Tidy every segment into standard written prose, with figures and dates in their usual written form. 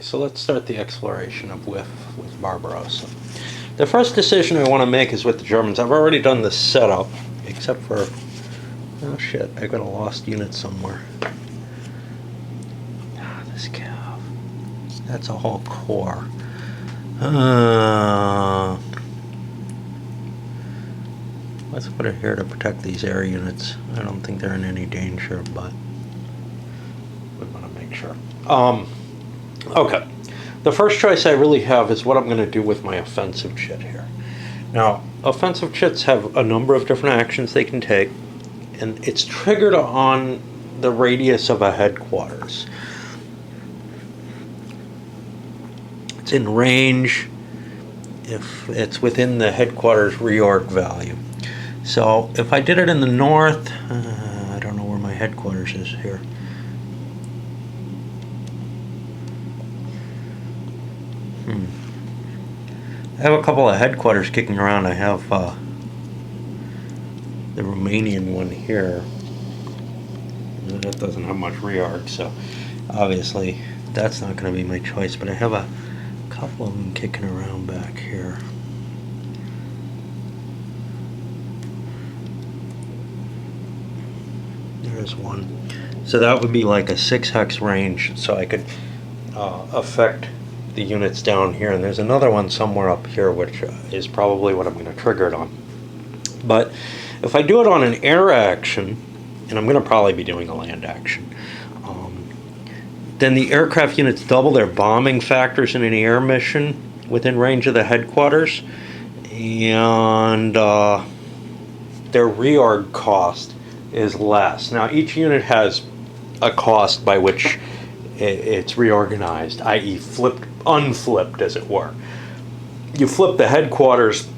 So let's start the exploration of with Barbarossa. The first decision I want to make is with the Germans. I've already done the setup, except for, oh shit, I got a lost unit somewhere. Ah, this cav. That's a whole core. Let's put it here to protect these air units. I don't think they're in any danger, but we want to make sure. Okay, the first choice I really have is what I'm going to do with my offensive chit here. Now, offensive chits have a number of different actions they can take, and it's triggered on the radius of a headquarters. It's in range if it's within the headquarters reorg value. So if I did it in the north, I don't know where my headquarters is here. I have a couple of headquarters kicking around. I have the Romanian one here. That doesn't have much rearc, so obviously that's not going to be my choice. But I have a couple of them kicking around back here. There's one. So that would be like a 6 hex range, so I could affect the units down here, and there's another one somewhere up here which is probably what I'm going to trigger it on. But if I do it on an air action, and I'm going to probably be doing a land action, then the aircraft units double their bombing factors in an air mission within range of the headquarters, and their reorg cost is less. Now each unit has a cost by which it's reorganized, i.e. unflipped, as it were. You flip the headquarters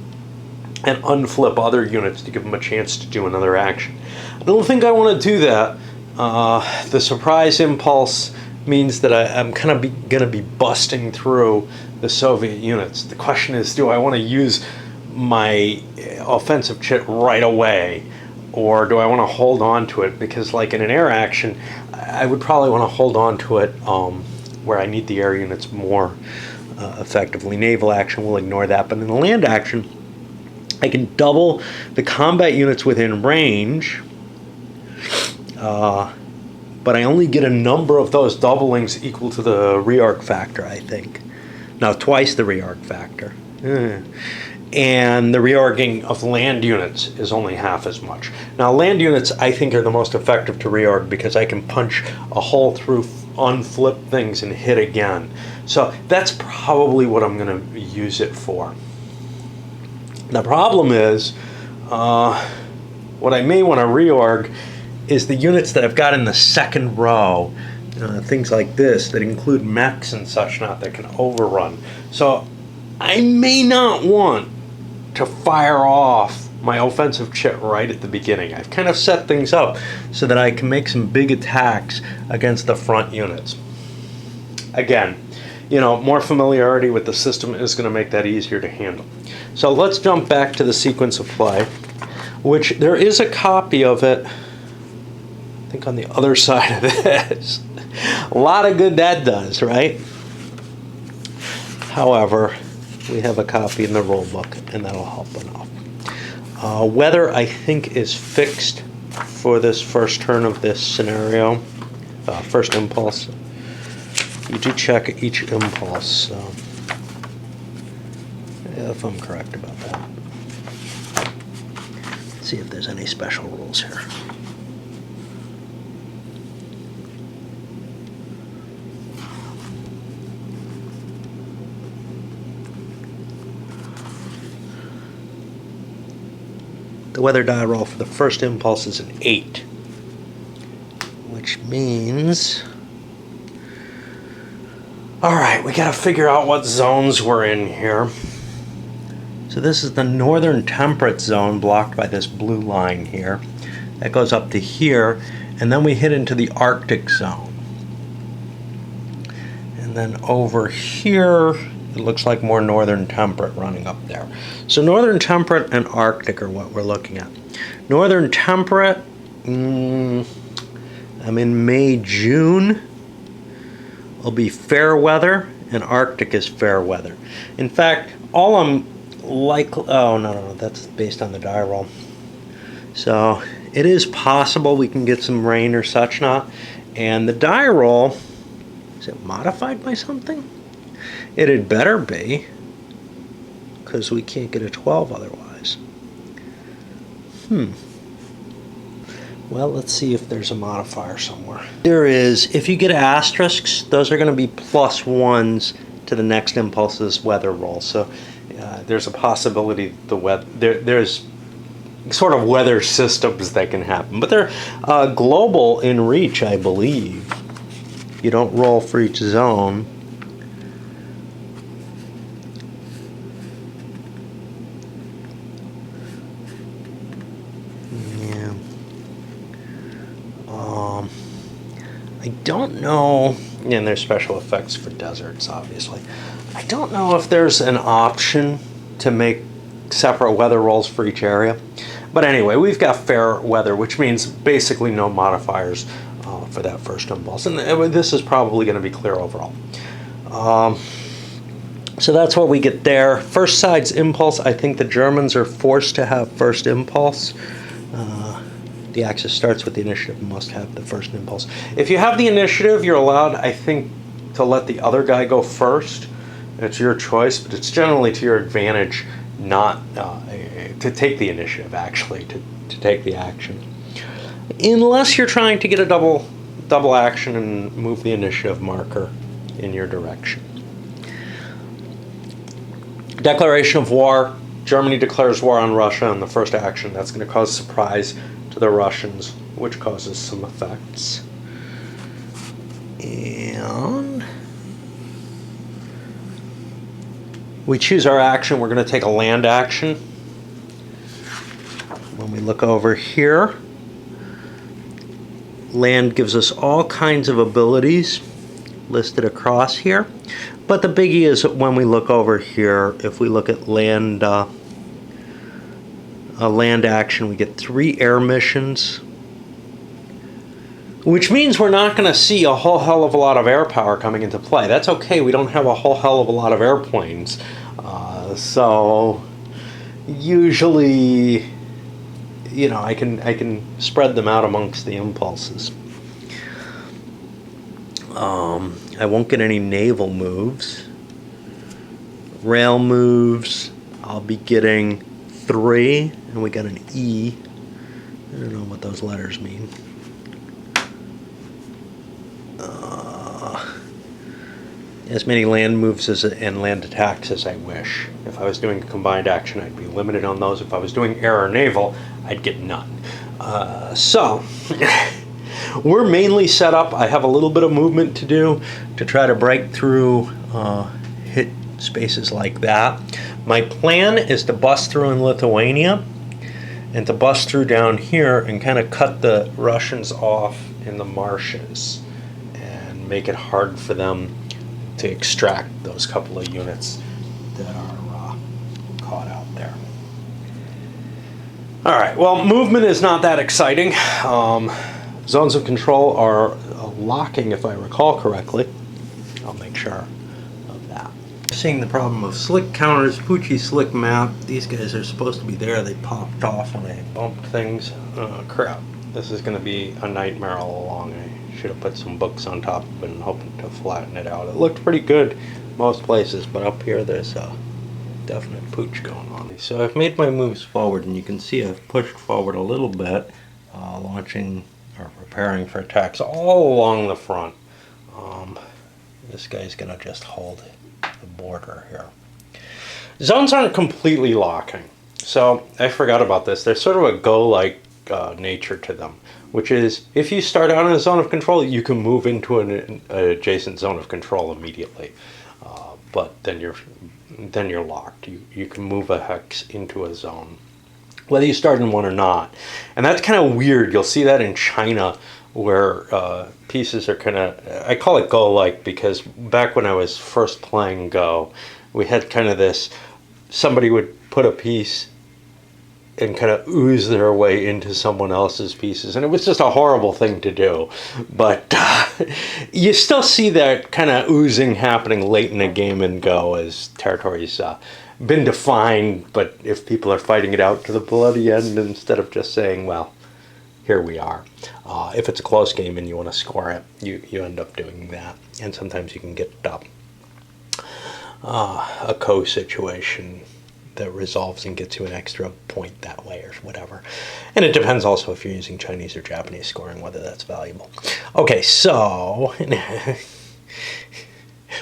and unflip other units to give them a chance to do another action. I don't think I want to do that. The surprise impulse means that I'm kind of going to be busting through the Soviet units. The question is, do I want to use my offensive chit right away, or do I want to hold on to it? Because like in an air action, I would probably want to hold on to it where I need the air units more effectively. Naval action will ignore that, but in the land action, I can double the combat units within range, but I only get a number of those doublings equal to the rearc factor, I think. Now, twice the rearc factor. And the reorging of land units is only half as much. Now, land units, I think, are the most effective to reorg because I can punch a hole through, unflip things, and hit again. So that's probably what I'm going to use it for. The problem is, what I may want to reorg is the units that I've got in the second row, things like this that include mechs and such not that can overrun. So I may not want to fire off my offensive chit right at the beginning. I've kind of set things up so that I can make some big attacks against the front units. Again, more familiarity with the system is going to make that easier to handle. So let's jump back to the sequence of play, which there is a copy of it, I think, on the other side of this. A lot of good that does, right? However, we have a copy in the rulebook, and that'll help enough. Weather, I think, is fixed for this first turn of this scenario, first impulse. You do check each impulse, if I'm correct about that. Let's see if there's any special rules here. The weather die roll for the first impulse is an 8, which means, all right, we got to figure out what zones we're in here. So this is the northern temperate zone blocked by this blue line here. That goes up to here, and then we hit into the Arctic zone. And then over here, it looks like more northern temperate running up there. So northern temperate and Arctic are what we're looking at. Northern temperate, I'm in May, June. will be fair weather, and Arctic is fair weather. In fact, all I'm likely, oh no, that's based on the die roll. So it is possible we can get some rain or such not. And the die roll, is it modified by something? It had better be, because we can't get a 12 otherwise. Well, let's see if there's a modifier somewhere. There is. If you get asterisks, those are going to be +1s to the next impulse's weather roll. So there's a possibility there's sort of weather systems that can happen. But they're global in reach, I believe. You don't roll for each zone. Yeah. I don't know, and there's special effects for deserts, obviously. I don't know if there's an option to make separate weather rolls for each area. But anyway, we've got fair weather, which means basically no modifiers for that first impulse. And this is probably going to be clear overall. So that's what we get there. First side's impulse, I think the Germans are forced to have first impulse. The axis starts with the initiative and must have the first impulse. If you have the initiative, you're allowed, I think, to let the other guy go first. It's your choice, but it's generally to your advantage not to take the initiative, actually, to take the action. Unless you're trying to get a double action and move the initiative marker in your direction. Declaration of war. Germany declares war on Russia in the first action. That's going to cause surprise to the Russians, which causes some effects. And we choose our action. We're going to take a land action. When we look over here, land gives us all kinds of abilities listed across here. But the biggie is when we look over here, if we look at land, a land action, we get 3 air missions, which means we're not going to see a whole hell of a lot of air power coming into play. That's okay. We don't have a whole hell of a lot of airplanes. So usually, you know, I can spread them out amongst the impulses. I won't get any naval moves. Rail moves, I'll be getting 3, and we got an E. I don't know what those letters mean. As many land moves and land attacks as I wish. If I was doing a combined action, I'd be limited on those. If I was doing air or naval, I'd get none. So, we're mainly set up. I have a little bit of movement to do to try to break through, hit spaces like that. My plan is to bust through in Lithuania and to bust through down here and kind of cut the Russians off in the marshes and make it hard for them to extract those couple of units that are caught out there. All right, well, movement is not that exciting. Zones of control are locking, if I recall correctly. I'll make sure of that. Seeing the problem of slick counters, Poochie slick map. These guys are supposed to be there. They popped off when they bumped things. Crap. This is going to be a nightmare all along. I should have put some books on top of it and hoping to flatten it out. It looked pretty good most places, but up here there's a definite pooch going on. So I've made my moves forward, and you can see I've pushed forward a little bit, launching or preparing for attacks all along the front. This guy's going to just hold the border here. Zones aren't completely locking. So I forgot about this. There's sort of a go-like nature to them, which is if you start out in a zone of control, you can move into an adjacent zone of control immediately. But then you're locked. You can move a hex into a zone, whether you start in one or not. And that's kind of weird. You'll see that in China, where pieces are kind of, I call it Go-like because back when I was first playing Go, we had kind of this, somebody would put a piece and kind of ooze their way into someone else's pieces. And it was just a horrible thing to do. But you still see that kind of oozing happening late in the game and go as territories been defined. But if people are fighting it out to the bloody end instead of just saying, well, here we are. If it's a close game and you want to score it, you end up doing that. And sometimes you can get a co-situation that resolves and gets you an extra point that way or whatever. And it depends also if you're using Chinese or Japanese scoring, whether that's valuable. Okay, so,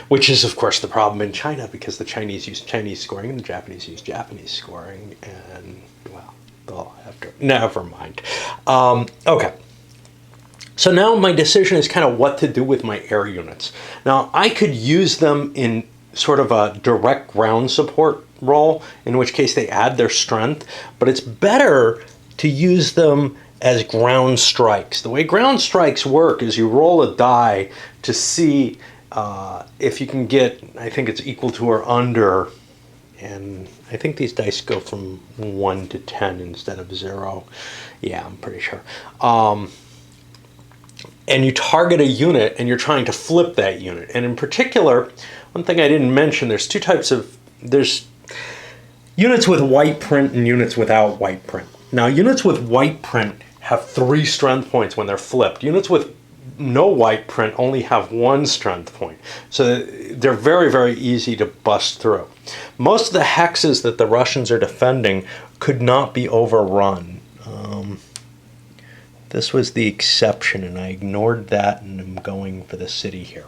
which is of course the problem in China, because the Chinese use Chinese scoring and the Japanese use Japanese scoring, and well, they'll have to, never mind. Okay. So now my decision is kind of what to do with my air units. Now I could use them in sort of a direct ground support role, in which case they add their strength, but it's better to use them as ground strikes. The way ground strikes work is you roll a die to see if you can get, I think it's equal to or under, and I think these dice go from 1 to 10 instead of 0. Yeah, I'm pretty sure. And you target a unit and you're trying to flip that unit. And in particular, one thing I didn't mention, there's two types of, there's units with white print and units without white print. Now, units with white print have 3 strength points when they're flipped. Units with no white print only have 1 strength point. So they're very, very easy to bust through. Most of the hexes that the Russians are defending could not be overrun. This was the exception, and I ignored that, and I'm going for the city here.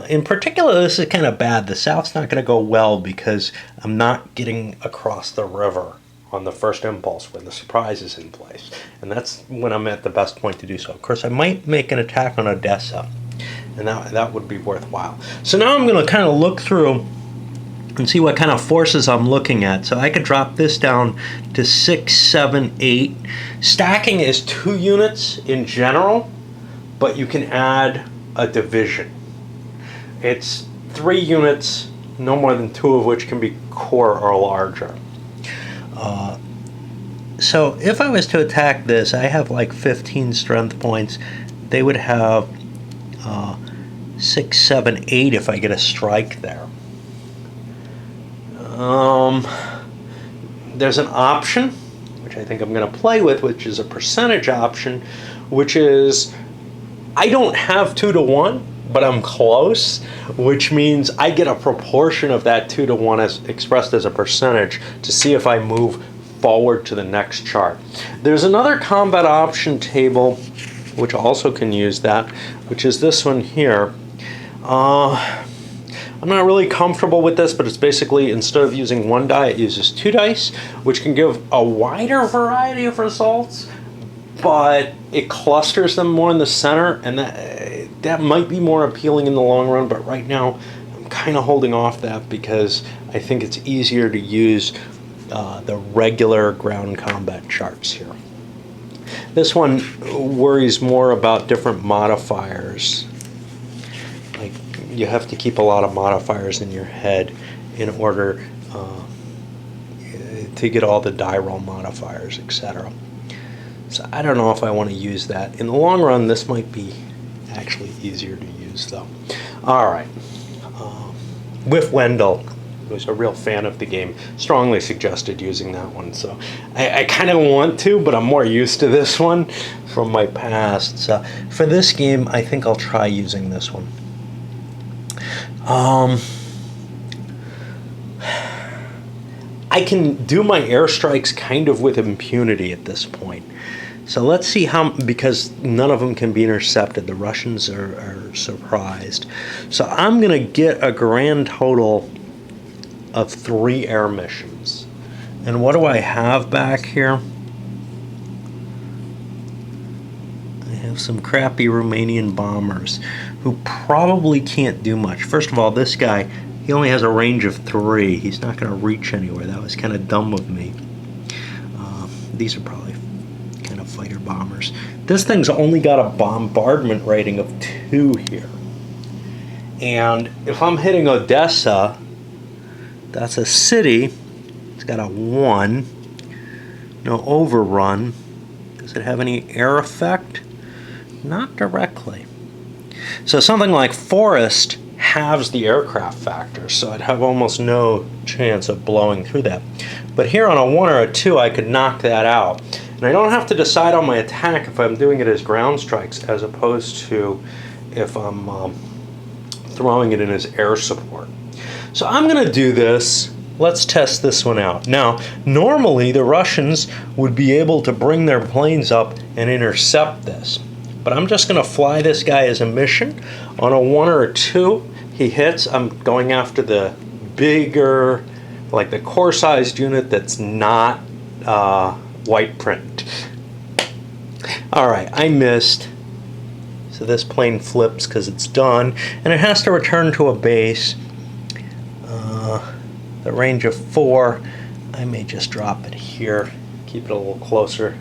In particular, this is kind of bad. The South's not going to go well because I'm not getting across the river on the first impulse when the surprise is in place. And that's when I'm at the best point to do so. Of course, I might make an attack on Odessa, and that would be worthwhile. So now I'm going to kind of look through and see what kind of forces I'm looking at. So I could drop this down to 6, 7, 8. Stacking is 2 units in general, but you can add a division. It's 3 units, no more than 2 of which can be core or larger. So if I was to attack this, I have like 15 strength points. They would have 6, 7, 8 if I get a strike there. There's an option, which I think I'm going to play with, which is a percentage option, which is I don't have 2 to 1, but I'm close, which means I get a proportion of that 2 to 1 as expressed as a percentage to see if I move forward to the next chart. There's another combat option table, which also can use that, which is this one here. I'm not really comfortable with this, but it's basically, instead of using 1 die, it uses 2 dice, which can give a wider variety of results, but it clusters them more in the center, and that might be more appealing in the long run, but right now I'm kind of holding off that because I think it's easier to use the regular ground combat charts here. This one worries more about different modifiers. Like, you have to keep a lot of modifiers in your head in order to get all the die roll modifiers, etc. So I don't know if I want to use that. In the long run, this might be actually easier to use, though. All right. With Wendell, who's a real fan of the game, strongly suggested using that one. So I kind of want to, but I'm more used to this one from my past. So for this game, I think I'll try using this one. I can do my airstrikes kind of with impunity at this point. So let's see how, because none of them can be intercepted. The Russians are surprised. So I'm going to get a grand total of 3 air missions. And what do I have back here? I have some crappy Romanian bombers who probably can't do much. First of all, this guy, he only has a range of 3. He's not going to reach anywhere. That was kind of dumb of me. These are probably kind of fighter bombers. This thing's only got a bombardment rating of 2 here. And if I'm hitting Odessa, that's a city. It's got a 1. No overrun. Does it have any air effect? Not directly. So something like forest halves the aircraft factor, so I'd have almost no chance of blowing through that. But here on a 1 or a 2, I could knock that out. And I don't have to decide on my attack if I'm doing it as ground strikes as opposed to if I'm throwing it in as air support. So I'm going to do this. Let's test this one out. Now, normally the Russians would be able to bring their planes up and intercept this. But I'm just going to fly this guy as a mission. On a 1 or a 2, he hits. I'm going after the bigger, like the core-sized unit that's not white print. All right, I missed. So this plane flips because it's done, and it has to return to a base. The range of 4, I may just drop it here, keep it a little closer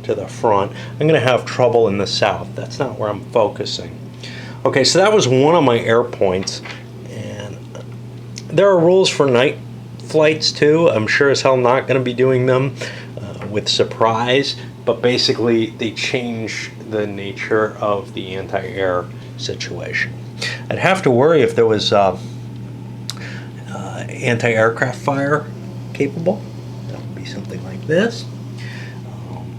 to the front. I'm going to have trouble in the south. That's not where I'm focusing. Okay, so that was one of my air points, and there are rules for night flights too. I'm sure as hell not going to be doing them with surprise, but basically they change the nature of the anti-air situation. I'd have to worry if there was anti-aircraft fire capable. That would be something like this.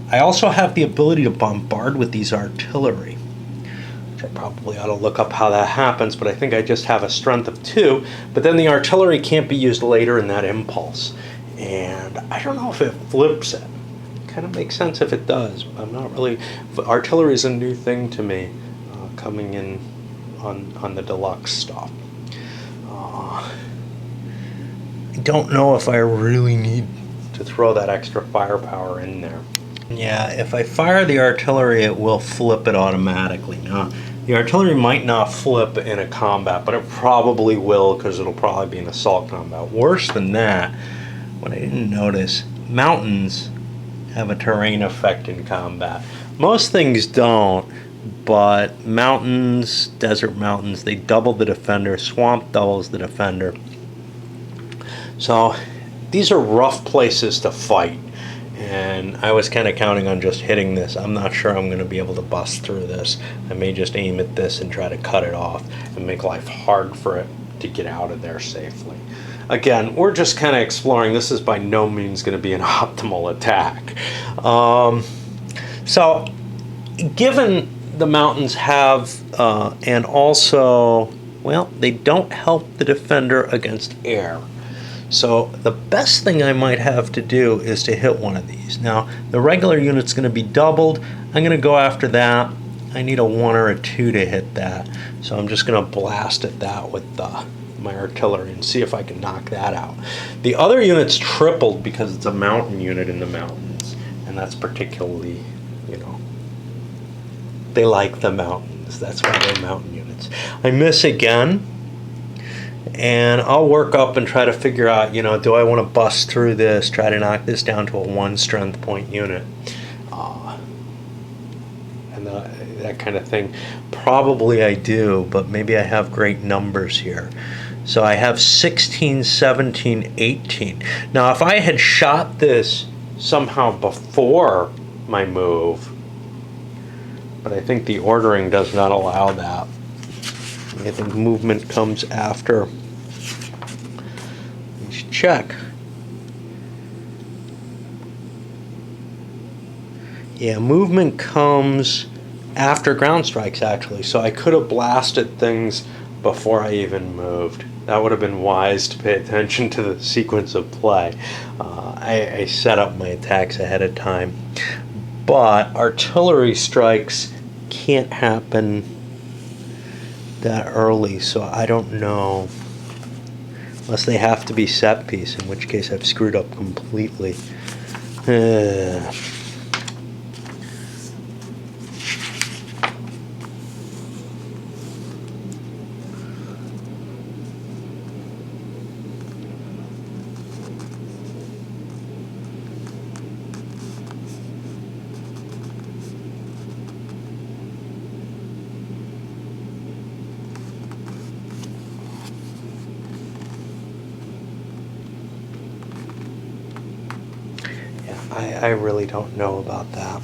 I also have the ability to bombard with these artillery, which I probably ought to look up how that happens, but I think I just have a strength of 2, but then the artillery can't be used later in that impulse. And I don't know if it flips it. Kind of makes sense if it does. I'm not really... Artillery is a new thing to me coming in on the deluxe stuff. I don't know if I really need to throw that extra firepower in there. Yeah, if I fire the artillery, it will flip it automatically. Now, the artillery might not flip in a combat, but it probably will because it'll probably be an assault combat. Worse than that, what I didn't notice, mountains have a terrain effect in combat. Most things don't, but mountains, desert mountains, they double the defender. Swamp doubles the defender. So these are rough places to fight, and I was kind of counting on just hitting this. I'm not sure I'm going to be able to bust through this. I may just aim at this and try to cut it off and make life hard for it to get out of there safely. Again, we're just kind of exploring. This is by no means going to be an optimal attack. So given the mountains have, and also, well, they don't help the defender against air. So the best thing I might have to do is to hit one of these. Now, the regular unit's going to be doubled. I'm going to go after that. I need a 1 or a 2 to hit that. So I'm just going to blast at that with my artillery and see if I can knock that out. The other unit's tripled because it's a mountain unit in the mountains. And that's particularly, you know, they like the mountains. That's why they're mountain units. I miss again. And I'll work up and try to figure out, you know, do I want to bust through this, try to knock this down to a 1 strength point unit, and that kind of thing. Probably I do, but maybe I have great numbers here. So I have 16, 17, 18. Now, if I had shot this somehow before my move, but I think the ordering does not allow that. I think movement comes after. Let's check. Yeah, movement comes after ground strikes, actually. So I could have blasted things before I even moved. That would have been wise to pay attention to the sequence of play. I set up my attacks ahead of time. But artillery strikes can't happen that early, so I don't know. Unless they have to be set piece, in which case I've screwed up completely. I really don't know about that.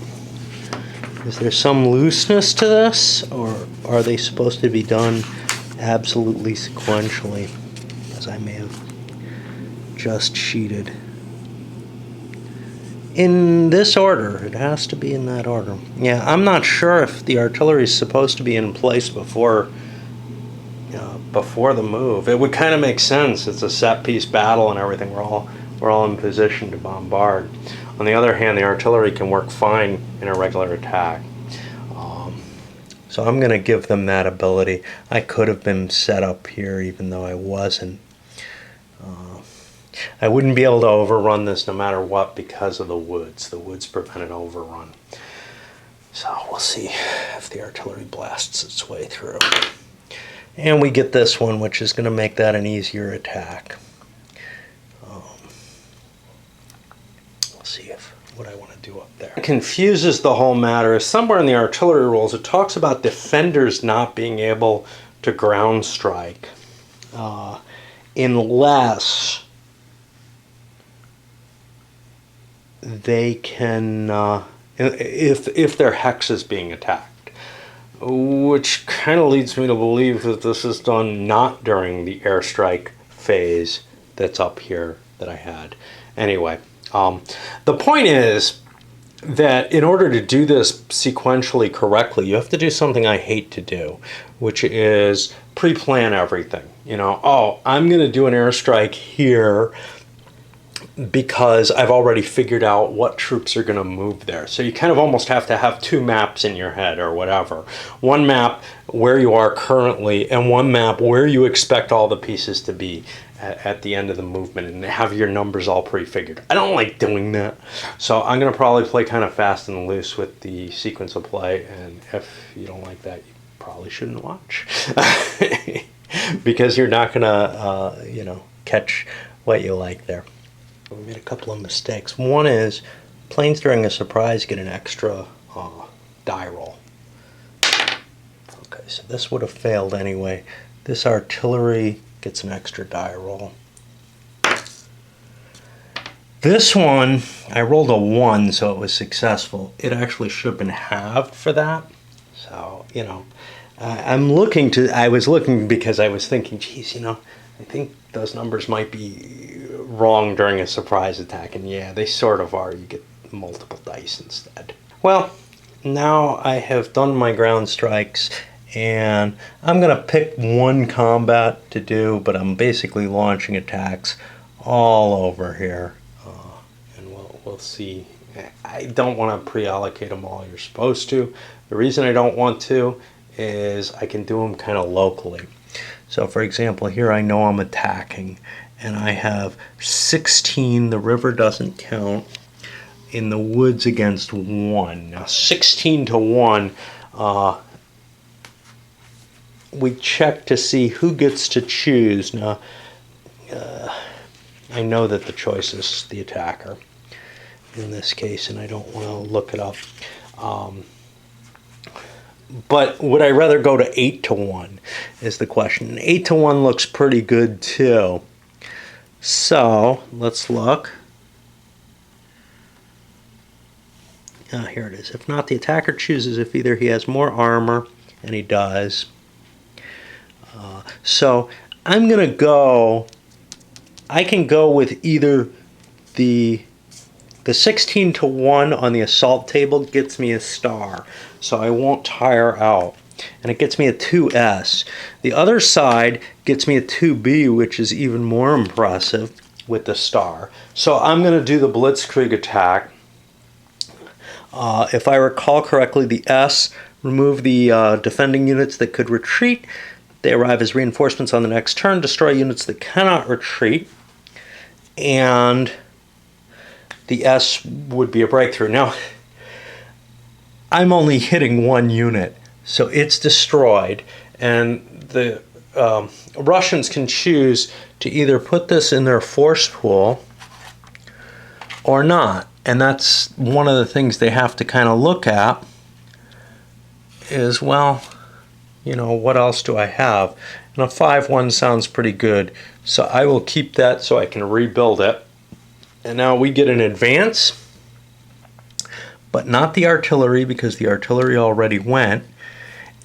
Is there some looseness to this, or are they supposed to be done absolutely sequentially, as I may have just cheated? In this order. It has to be in that order. Yeah, I'm not sure if the artillery is supposed to be in place before the move. It would kind of make sense. It's a set-piece battle and everything. We're all in position to bombard. On the other hand, the artillery can work fine in a regular attack. So I'm going to give them that ability. I could have been set up here even though I wasn't. I wouldn't be able to overrun this no matter what because of the woods. The woods prevent an overrun. So we'll see if the artillery blasts its way through. And we get this one, which is going to make that an easier attack. We'll see what I want to do up there. What confuses the whole matter is somewhere in the artillery rules it talks about defenders not being able to ground strike unless they can, if their hex is being attacked, which kind of leads me to believe that this is done not during the airstrike phase that's up here that I had. Anyway, the point is that in order to do this sequentially correctly, you have to do something I hate to do, which is pre-plan everything. You know, oh, I'm going to do an airstrike here because I've already figured out what troops are going to move there. So you kind of almost have to have two maps in your head or whatever. One map where you are currently and one map where you expect all the pieces to be at the end of the movement and have your numbers all pre-figured. I don't like doing that. So I'm going to probably play kind of fast and loose with the sequence of play, and if you don't like that, you probably shouldn't watch. Because you're not going to, catch what you like there. We made a couple of mistakes. One is planes during a surprise get an extra die roll. Okay, so this would have failed anyway. This artillery gets an extra die roll. This one, I rolled a 1, so it was successful. It actually should have been halved for that. So, I was looking because I was thinking, geez, I think those numbers might be wrong during a surprise attack, and yeah, they sort of are. You get multiple dice instead. Well, now I have done my ground strikes, and I'm going to pick one combat to do, but I'm basically launching attacks all over here, and we'll see. I don't want to pre-allocate them all. You're supposed to. The reason I don't want to is I can do them kind of locally. So for example, here I know I'm attacking, and I have 16, the river doesn't count, in the woods against 1. Now 16 to 1, we check to see who gets to choose. Now, I know that the choice is the attacker in this case, and I don't want to look it up. But would I rather go to 8 to 1 is the question. 8 to 1 looks pretty good too. So let's look. Here it is. If not, the attacker chooses if either he has more armor, and he does. So I'm going to go, I can go with either the 16 to 1 on the assault table gets me a star, so I won't tire out. And it gets me a 2S. The other side gets me a 2B, which is even more impressive with the star. So I'm going to do the Blitzkrieg attack. If I recall correctly, the S remove the defending units that could retreat. They arrive as reinforcements on the next turn, destroy units that cannot retreat, and the S would be a breakthrough. Now, I'm only hitting one unit, so it's destroyed, and the Russians can choose to either put this in their force pool or not. And that's one of the things they have to kind of look at is, well, what else do I have? And a 5-1 sounds pretty good, so I will keep that so I can rebuild it. And now we get an advance, but not the artillery because the artillery already went.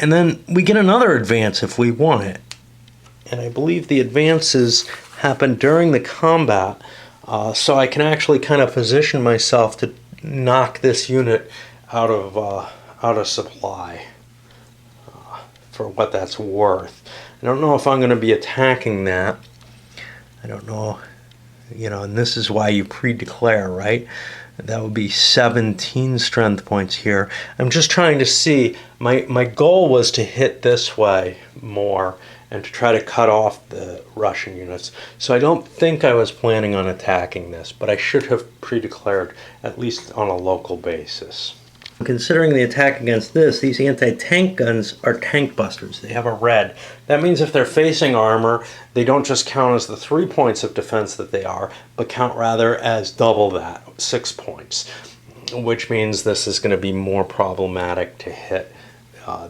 And then we get another advance if we want it. And I believe the advances happen during the combat, so I can actually kind of position myself to knock this unit out of supply for what that's worth. I don't know if I'm going to be attacking that. I don't know, and this is why you pre-declare, right? That would be 17 strength points here. I'm just trying to see, my goal was to hit this way more and to try to cut off the Russian units. So I don't think I was planning on attacking this, but I should have pre-declared, at least on a local basis. Considering the attack against this, these anti-tank guns are tank busters. They have a red. That means if they're facing armor, they don't just count as the 3 points of defense that they are, but count rather as double that, 6 points, which means this is going to be more problematic to hit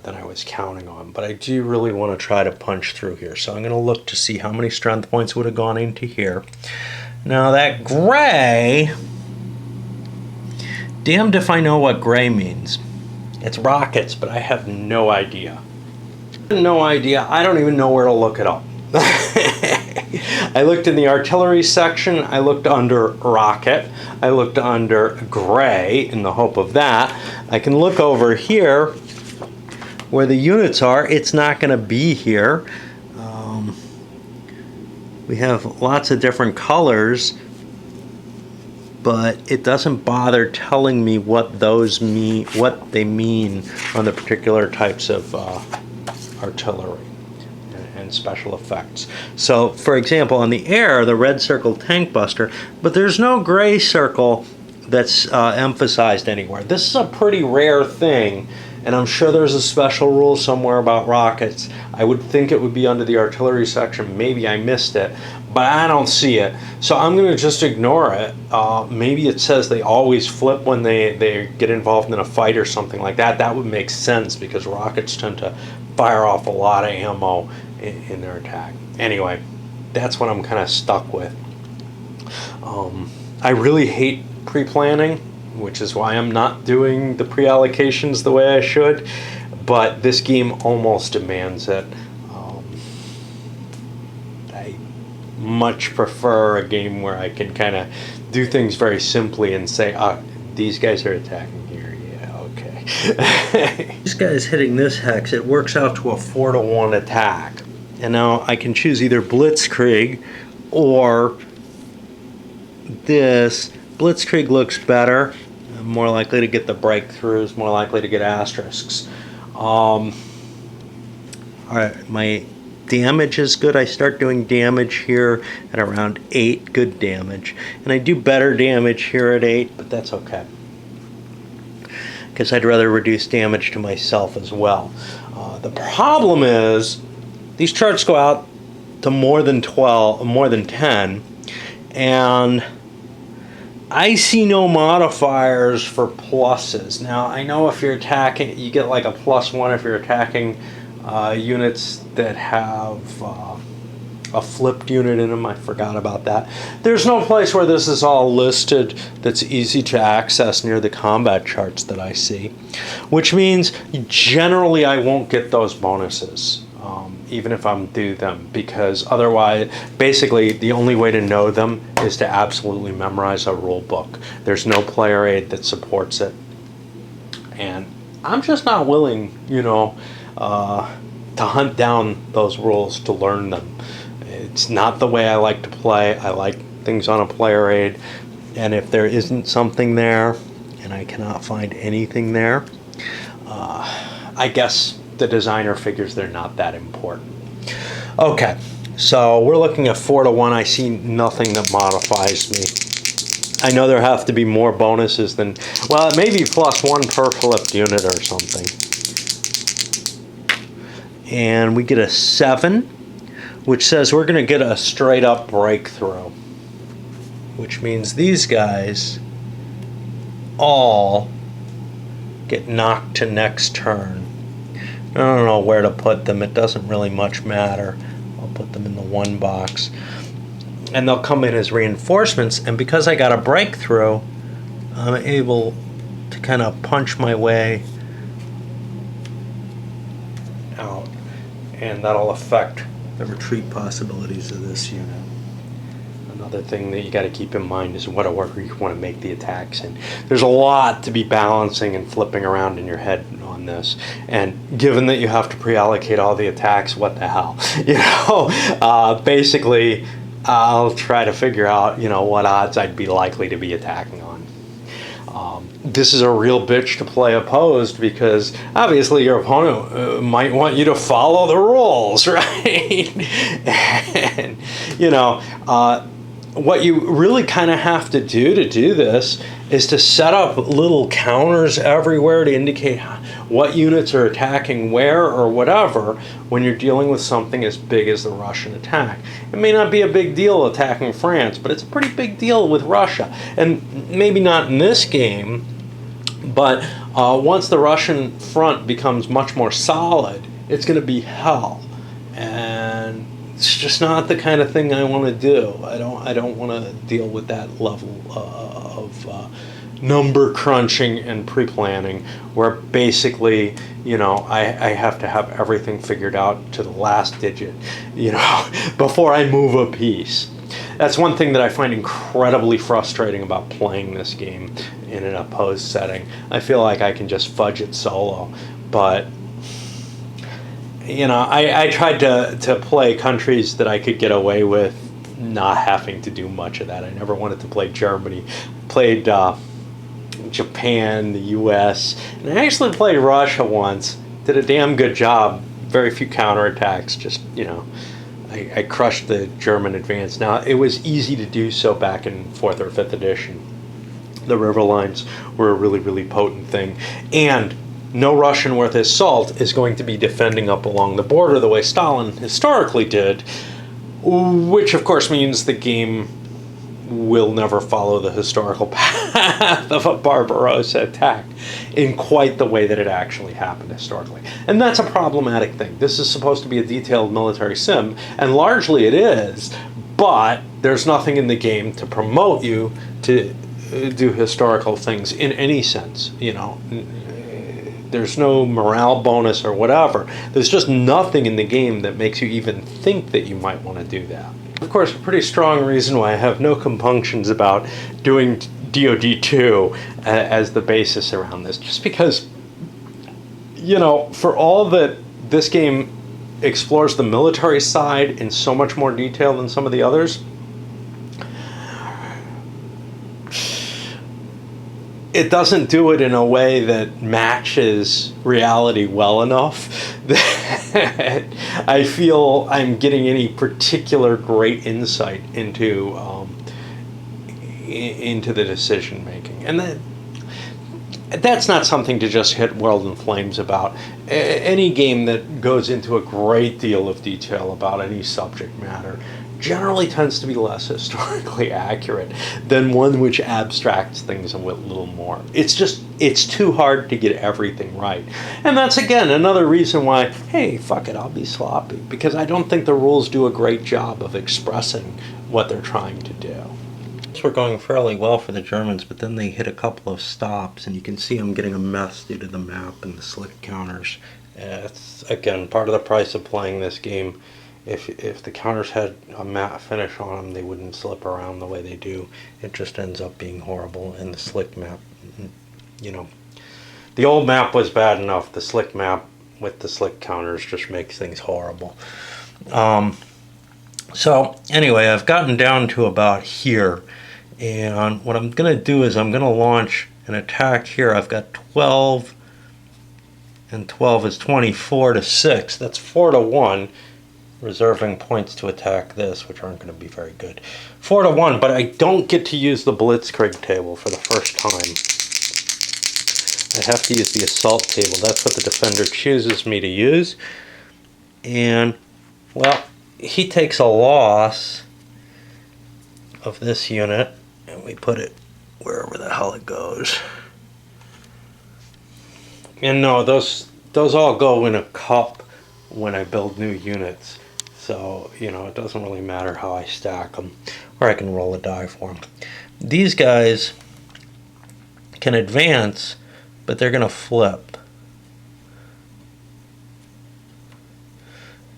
than I was counting on. But I do really want to try to punch through here. So I'm going to look to see how many strength points would have gone into here. Now that gray, damned if I know what gray means. It's rockets, but I have no idea. No idea. I don't even know where to look it up. I looked in the artillery section. I looked under rocket. I looked under gray in the hope of that. I can look over here where the units are. It's not going to be here. We have lots of different colors, but it doesn't bother telling me what those mean, what they mean on the particular types of artillery and special effects. So, for example, on the air, the red circle tank buster, but there's no gray circle that's emphasized anywhere. This is a pretty rare thing, and I'm sure there's a special rule somewhere about rockets. I would think it would be under the artillery section. Maybe I missed it, but I don't see it. So I'm going to just ignore it. Maybe it says they always flip when they get involved in a fight or something like that. That would make sense because rockets tend to fire off a lot of ammo in their attack. Anyway, that's what I'm kind of stuck with. I really hate pre-planning, which is why I'm not doing the pre-allocations the way I should, but this game almost demands it. I much prefer a game where I can kind of do things very simply and say, these guys are attacking here, yeah, okay. This guy's hitting this hex, it works out to a 4-to-1 attack. And now I can choose either Blitzkrieg or this. Blitzkrieg looks better. I'm more likely to get the breakthroughs, more likely to get asterisks. Alright, my damage is good. I start doing damage here at around 8, good damage. And I do better damage here at 8, but that's okay, because I'd rather reduce damage to myself as well. The problem is these charts go out to more than 12, more than 10, and I see no modifiers for pluses. Now, I know if you're attacking, you get like a +1 if you're attacking units that have a flipped unit in them. I forgot about that. There's no place where this is all listed that's easy to access near the combat charts that I see, which means generally I won't get those bonuses. Even if I'm due them, because otherwise, basically, the only way to know them is to absolutely memorize a rule book. There's no player aid that supports it, and I'm just not willing, to hunt down those rules to learn them. It's not the way I like to play. I like things on a player aid, and if there isn't something there, and I cannot find anything there, I guess the designer figures they're not that important. Okay, so we're looking at 4-to-1. I see nothing that modifies me. I know there have to be more bonuses than, well, it may be +1 per flipped unit or something. And we get a 7, which says we're going to get a straight up breakthrough, which means these guys all get knocked to next turn. I don't know where to put them. It doesn't really much matter. I'll put them in the 1 box. And they'll come in as reinforcements. And because I got a breakthrough, I'm able to kind of punch my way out, and that'll affect the retreat possibilities of this unit. Another thing that you got to keep in mind is what order you want to make the attacks in. There's a lot to be balancing and flipping around in your head on this, and given that you have to pre-allocate all the attacks, what the hell? Basically, I'll try to figure out, what odds I'd be likely to be attacking on. This is a real bitch to play opposed, because obviously your opponent might want you to follow the rules, right? And, what you really kind of have to do this is to set up little counters everywhere to indicate what units are attacking where or whatever when you're dealing with something as big as the Russian attack. It may not be a big deal attacking France, but it's a pretty big deal with Russia. And maybe not in this game, but once the Russian front becomes much more solid, it's going to be hell. And it's just not the kind of thing I want to do. I don't want to deal with that level of number crunching and pre-planning, where basically, I have to have everything figured out to the last digit, before I move a piece. That's one thing that I find incredibly frustrating about playing this game in an opposed setting. I feel like I can just fudge it solo, but I tried to play countries that I could get away with not having to do much of that. I never wanted to play Germany. Played Japan, the US, and I actually played Russia once. Did a damn good job. Very few counterattacks. Just, I crushed the German advance. Now, it was easy to do so back in 4th or 5th edition. The river lines were a really, really potent thing. And no Russian worth his salt is going to be defending up along the border the way Stalin historically did, which of course means the game will never follow the historical path of a Barbarossa attack in quite the way that it actually happened historically. And that's a problematic thing. This is supposed to be a detailed military sim, and largely it is, but there's nothing in the game to promote you to do historical things in any sense, There's no morale bonus or whatever. There's just nothing in the game that makes you even think that you might want to do that. Of course, a pretty strong reason why I have no compunctions about doing DoD2 as the basis around this, just because, for all that this game explores the military side in so much more detail than some of the others, it doesn't do it in a way that matches reality well enough that I feel I'm getting any particular great insight into the decision making. And that's not something to just hit World in Flames about. Any game that goes into a great deal of detail about any subject matter generally tends to be less historically accurate than one which abstracts things a little more. It's too hard to get everything right. And that's, again, another reason why, hey, fuck it, I'll be sloppy, because I don't think the rules do a great job of expressing what they're trying to do. We're going fairly well for the Germans, but then they hit a couple of stops, and you can see I'm getting a mess due to the map and the slick counters. It's, again, part of the price of playing this game. If the counters had a matte finish on them, they wouldn't slip around the way they do. It just ends up being horrible. And the slick map, the old map was bad enough. The slick map with the slick counters just makes things horrible. So anyway, I've gotten down to about here. And what I'm going to do is I'm going to launch an attack here. I've got 12, and 12 is 24 to 6. That's 4 to 1. Reserving points to attack this, which aren't going to be very good. 4 to 1, but I don't get to use the Blitzkrieg table for the first time. I have to use the assault table. That's what the defender chooses me to use. And, well, he takes a loss of this unit, and we put it wherever the hell it goes. And no, those all go in a cup when I build new units. So, it doesn't really matter how I stack them, or I can roll a die for them. These guys can advance, but they're going to flip.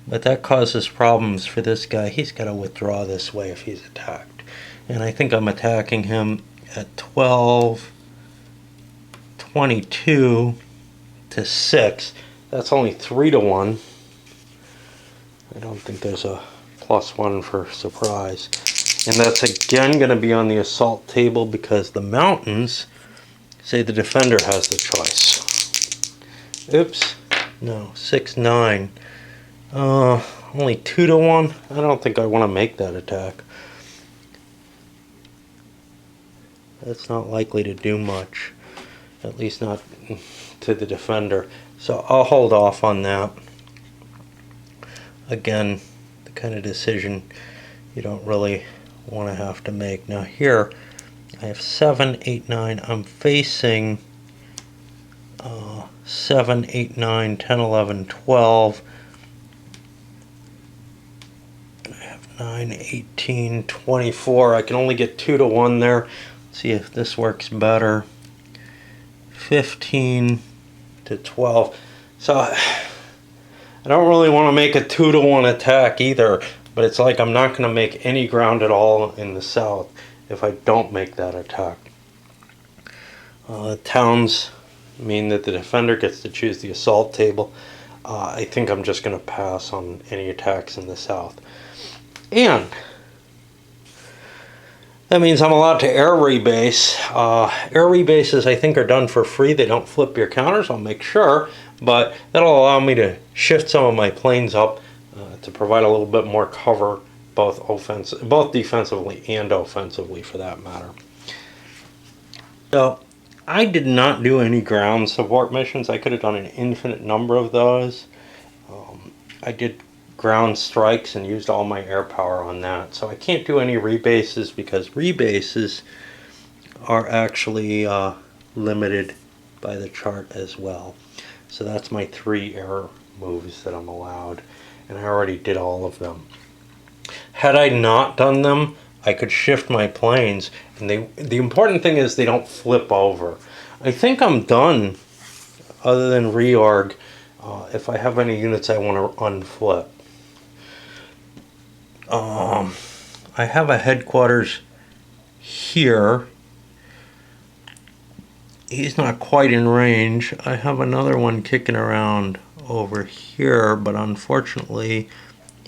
But that causes problems for this guy. He's got to withdraw this way if he's attacked. And I think I'm attacking him at 12, 22 to 6. That's only 3 to 1. I don't think there's a +1 for surprise. And that's again going to be on the assault table because the mountains say the defender has the choice. Oops. No, 6, 9. Only 2 to 1. I don't think I want to make that attack. That's not likely to do much. At least not to the defender. So I'll hold off on that. Again, the kind of decision you don't really want to have to make. Now here, I have 7, 8, 9. I'm facing 7, 8, 9, 10, 11, 12. 9, 18, 24. I can only get 2 to 1 there. Let's see if this works better. 15 to 12. So I don't really want to make a 2 to 1 attack either, but it's like I'm not going to make any ground at all in the south if I don't make that attack. Towns mean that the defender gets to choose the assault table. I think I'm just going to pass on any attacks in the south. And that means I'm allowed to air rebase. Air rebases I think are done for free. They don't flip your counters, I'll make sure. But that'll allow me to shift some of my planes up to provide a little bit more cover, both defensively and offensively for that matter. So I did not do any ground support missions. I could have done an infinite number of those. I did ground strikes and used all my air power on that. So I can't do any rebases because rebases are actually limited by the chart as well. So that's my 3 air moves that I'm allowed, and I already did all of them. Had I not done them, I could shift my planes, and the important thing is they don't flip over. I think I'm done other than reorg if I have any units I want to unflip. I have a headquarters here. He's not quite in range. I have another one kicking around over here, but unfortunately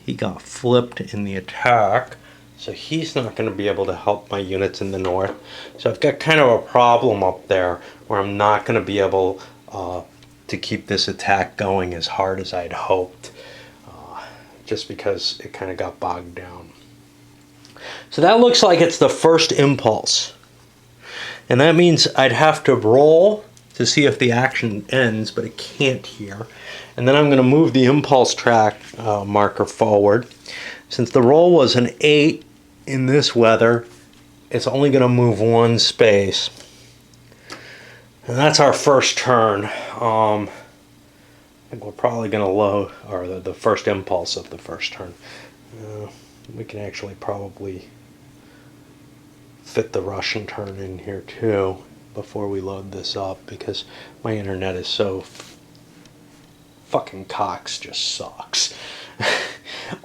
he got flipped in the attack, so he's not going to be able to help my units in the north. So I've got kind of a problem up there where I'm not going to be able to keep this attack going as hard as I'd hoped. Just because it kind of got bogged down. So that looks like it's the first impulse. And that means I'd have to roll to see if the action ends, but it can't here. And then I'm going to move the impulse track marker forward. Since the roll was an 8 in this weather, it's only going to move 1 space. And that's our first turn. I think we're probably going to load, or the first impulse of the first turn. We can actually probably fit the Russian turn in here too before we load this up because my internet is so fucking Cox just sucks.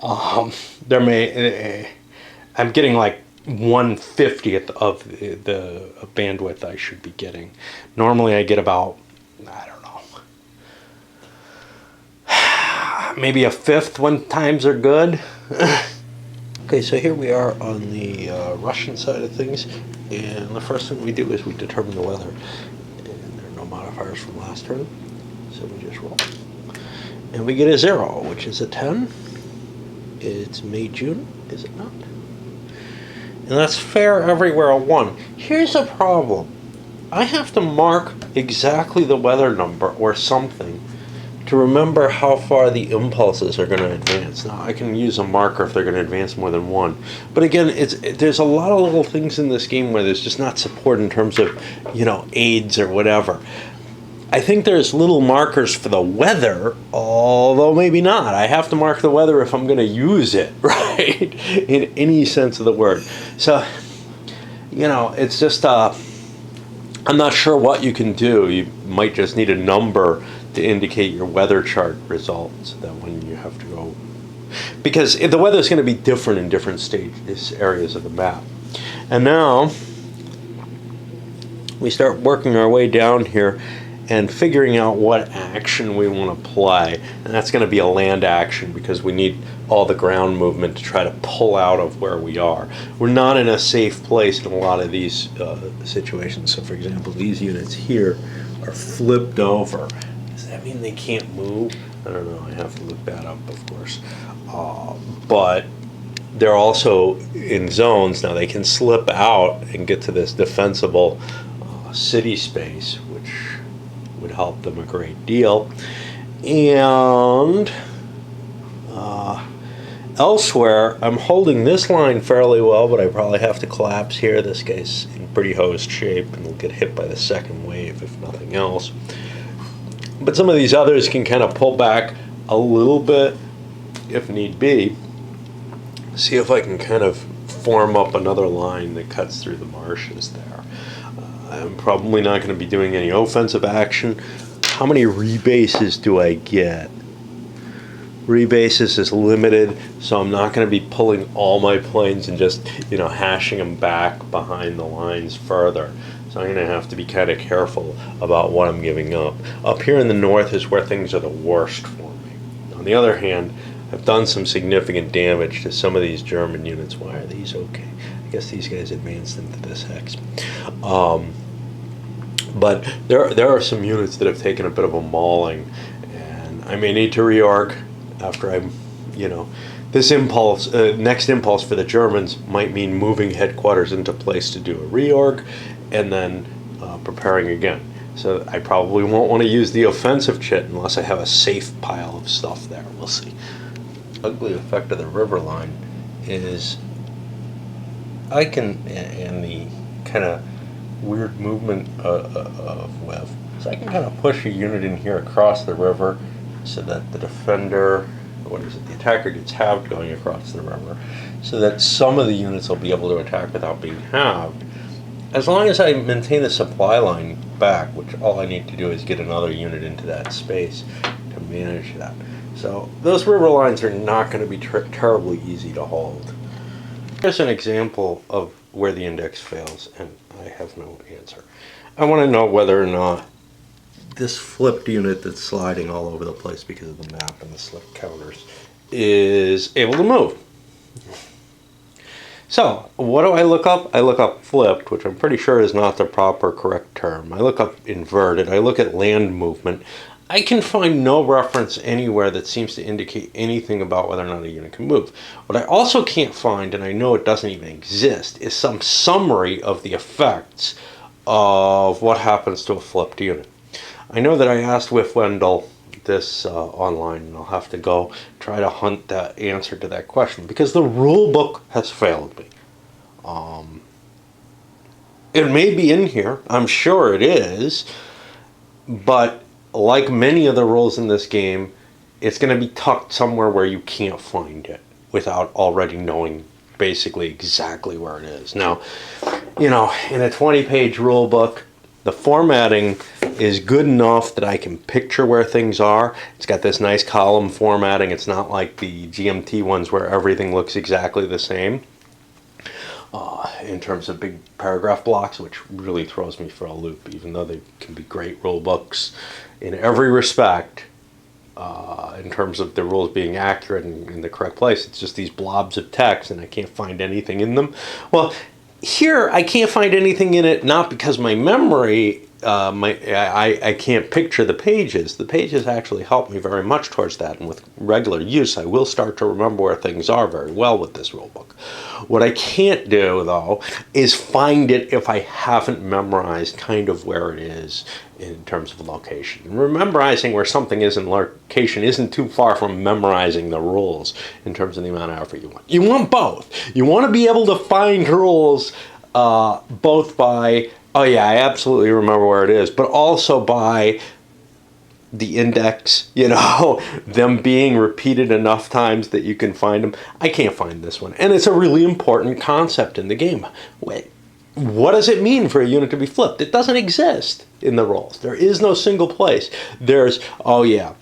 I'm getting like 1/50th of the bandwidth I should be getting. Normally I get about, I don't know, maybe a fifth when times are good. Okay, so here we are on the Russian side of things, and the first thing we do is we determine the weather. And there are no modifiers from last turn, so we just roll. And we get a 0, which is a 10. It's May, June, is it not? And that's fair everywhere a 1. Here's a problem. I have to mark exactly the weather number or something to remember how far the impulses are going to advance. Now, I can use a marker if they're going to advance more than 1. But again, there's a lot of little things in this game where there's just not support in terms of, aids or whatever. I think there's little markers for the weather, although maybe not. I have to mark the weather if I'm going to use it, right? In any sense of the word. So, it's just I'm not sure what you can do. You might just need a number to indicate your weather chart results, so that when you have to go, because the weather is going to be different in different areas of the map. And now we start working our way down here and figuring out what action we want to play. And that's going to be a land action, because we need all the ground movement to try to pull out of where we are. We're not in a safe place in a lot of these situations. So for example, these units here are flipped over. Does that mean they can't move? I don't know, I have to look that up, of course. But they're also in zones. Now they can slip out and get to this defensible city space, which would help them a great deal. And elsewhere, I'm holding this line fairly well, but I probably have to collapse here. This guy's in pretty hosed shape and will get hit by the second wave, if nothing else. But some of these others can kind of pull back a little bit if need be. See if I can kind of form up another line that cuts through the marshes there. I'm probably not going to be doing any offensive action. How many rebases do I get? Rebases is limited, so I'm not going to be pulling all my planes and just, hashing them back behind the lines further. So I'm going to have to be kind of careful about what I'm giving up. Up here in the north is where things are the worst for me. On the other hand, I've done some significant damage to some of these German units. Why are these okay? I guess these guys advanced into this hex. But there are some units that have taken a bit of a mauling, and I may need to reorg after I'm, this impulse, next impulse for the Germans might mean moving headquarters into place to do a reorg, and then preparing again. So I probably won't want to use the offensive chit unless I have a safe pile of stuff there. We'll see. Ugly effect of the river line is I can, and the kind of weird movement of Web. So I can kind of push a unit in here across the river so that the defender, the attacker gets halved going across the river, so that some of the units will be able to attack without being halved. As long as I maintain the supply line back, which all I need to do is get another unit into that space to manage that. So those river lines are not going to be terribly easy to hold. Here's an example of where the index fails, and I have no answer. I want to know whether or not this flipped unit that's sliding all over the place because of the map and the slip counters is able to move. So what do I look up? I look up flipped, which I'm pretty sure is not the proper correct term. I look up inverted. I look at land movement. I can find no reference anywhere that seems to indicate anything about whether or not a unit can move. What I also can't find, and I know it doesn't even exist, is some summary of the effects of what happens to a flipped unit. I know that I asked Whiff Wendell this online, and I'll have to go try to hunt that answer to that question, because the rule book has failed me. It may be in here, I'm sure it is, but like many of the rules in this game, it's going to be tucked somewhere where you can't find it without already knowing basically exactly where it is. Now, in a 20-page rule book, the formatting is good enough that I can picture where things are. It's got this nice column formatting. It's not like the GMT ones where everything looks exactly the same in terms of big paragraph blocks, which really throws me for a loop, even though they can be great rule books in every respect. In terms of the rules being accurate and in the correct place, it's just these blobs of text, and I can't find anything in them. Well, here I can't find anything in it, not because my memory, I can't picture the pages. The pages actually help me very much towards that, and with regular use, I will start to remember where things are very well with this rule book. What I can't do, though, is find it if I haven't memorized kind of where it is in terms of location. And memorizing where something is in location isn't too far from memorizing the rules in terms of the amount of effort you want. You want both. You want to be able to find rules both by, oh yeah, I absolutely remember where it is, but also by the index, them being repeated enough times that you can find them. I can't find this one. And it's a really important concept in the game. Wait, what does it mean for a unit to be flipped? It doesn't exist in the rules. There is no single place. There's, oh yeah,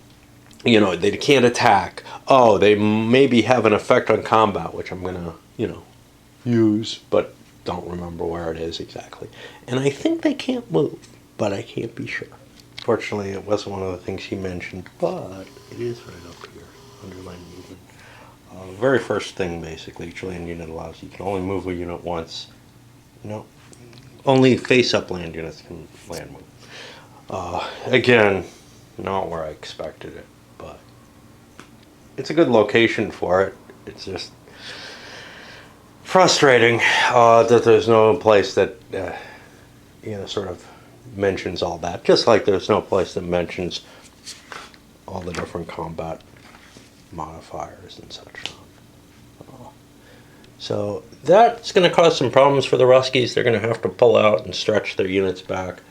you know, they can't attack. Oh, they maybe have an effect on combat, which I'm gonna, you know, use, but don't remember where it is exactly. And I think they can't move, but I can't be sure. Fortunately, it wasn't one of the things he mentioned, but it is right up here, under land movement. Very first thing, basically, each land unit allows you can only move a unit once. No, only face-up land units can land move. Again, not where I expected it, but it's a good location for it. It's just frustrating that there's no place that you know, sort of mentions all that. Just like there's no place that mentions all the different combat modifiers and such. So that's going to cause some problems for the Ruskies. They're going to have to pull out and stretch their units back.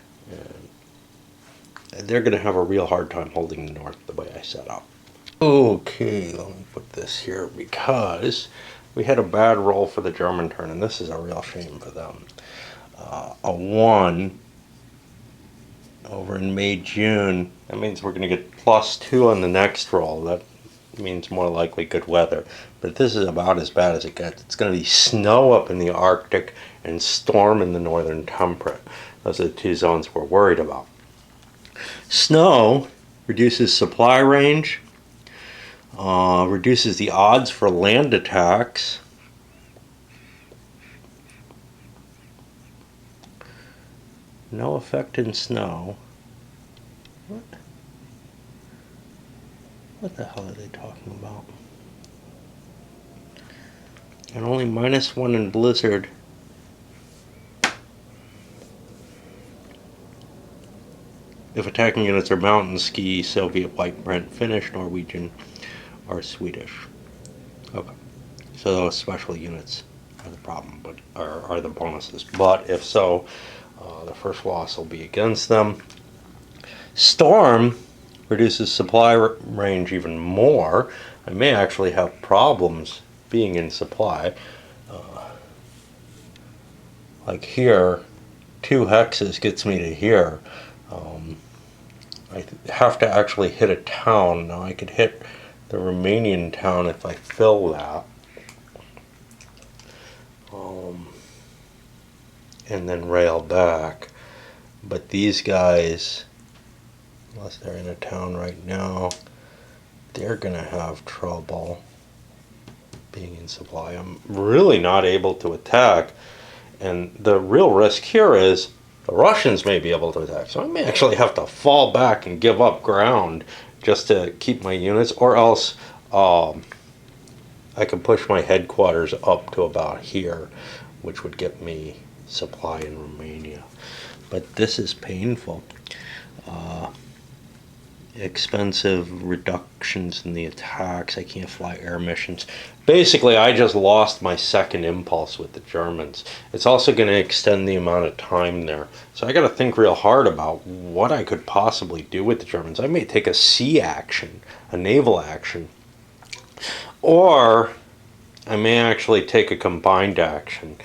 And they're going to have a real hard time holding the north the way I set up. Okay, let me put this here because we had a bad roll for the German turn, and this is a real shame for them. A 1 over in May, June. That means we're going to get +2 on the next roll. That means more likely good weather. But this is about as bad as it gets. It's going to be snow up in the Arctic and storm in the northern temperate. Those are the two zones we're worried about. Snow reduces supply range, reduces the odds for land attacks. No effect in snow. What the hell are they talking about? And only -1 in blizzard. If attacking units are mountain, ski, Soviet, white, Brent, Finnish, Norwegian, or Swedish. Okay. So those special units are the problem, but are the bonuses. But if so, the first loss will be against them. Storm reduces supply range even more. I may actually have problems being in supply. Like here, 2 hexes gets me to here. I have to actually hit a town. Now I could hit the Romanian town if I fill that. And then rail back. But these guys, unless they're in a town right now, they're gonna have trouble being in supply. I'm really not able to attack, and the real risk here is the Russians may be able to attack, so I may actually have to fall back and give up ground just to keep my units, or else I could push my headquarters up to about here, which would get me supply in Romania. But this is painful. Expensive reductions in the attacks. I can't fly air missions. Basically, I just lost my second impulse with the Germans. It's also going to extend the amount of time there. So I got to think real hard about what I could possibly do with the Germans. I may take a sea action, a naval action, or I may actually take a combined action.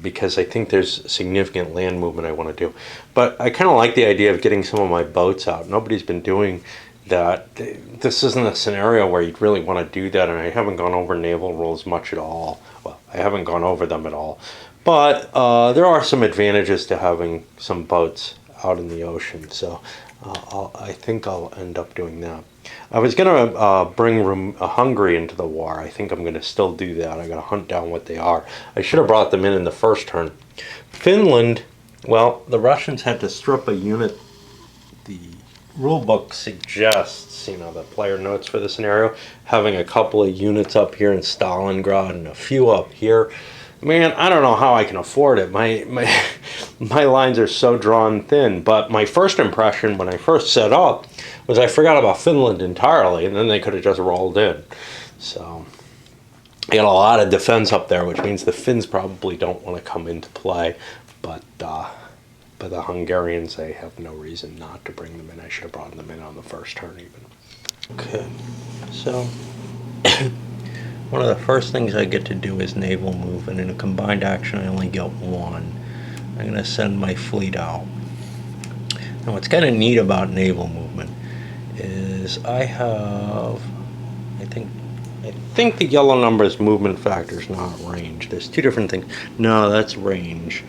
Because I think there's significant land movement I want to do. But I kind of like the idea of getting some of my boats out. Nobody's been doing that. This isn't a scenario where you'd really want to do that, and I haven't gone over naval rules much at all. Well, I haven't gone over them at all. But there are some advantages to having some boats out in the ocean, so I think I'll end up doing that. I was going to bring Hungary into the war. I think I'm going to still do that. I got to hunt down what they are. I should have brought them in the first turn. Finland, well, the Russians had to strip a unit. The rulebook suggests, you know, the player notes for the scenario, having a couple of units up here in Stalingrad and a few up here. Man, I don't know how I can afford it. My lines are so drawn thin. But my first impression when I first set up was I forgot about Finland entirely, and then they could have just rolled in. So I got a lot of defense up there, which means the Finns probably don't want to come into play. But the Hungarians, they have no reason not to bring them in. I should have brought them in on the first turn even. Okay, so one of the first things I get to do is naval move, and in a combined action I only get one. I'm going to send my fleet out. Now what's kind of neat about naval movement is I have, I think the yellow number is movement factors, not range. There's two different things. No, that's range.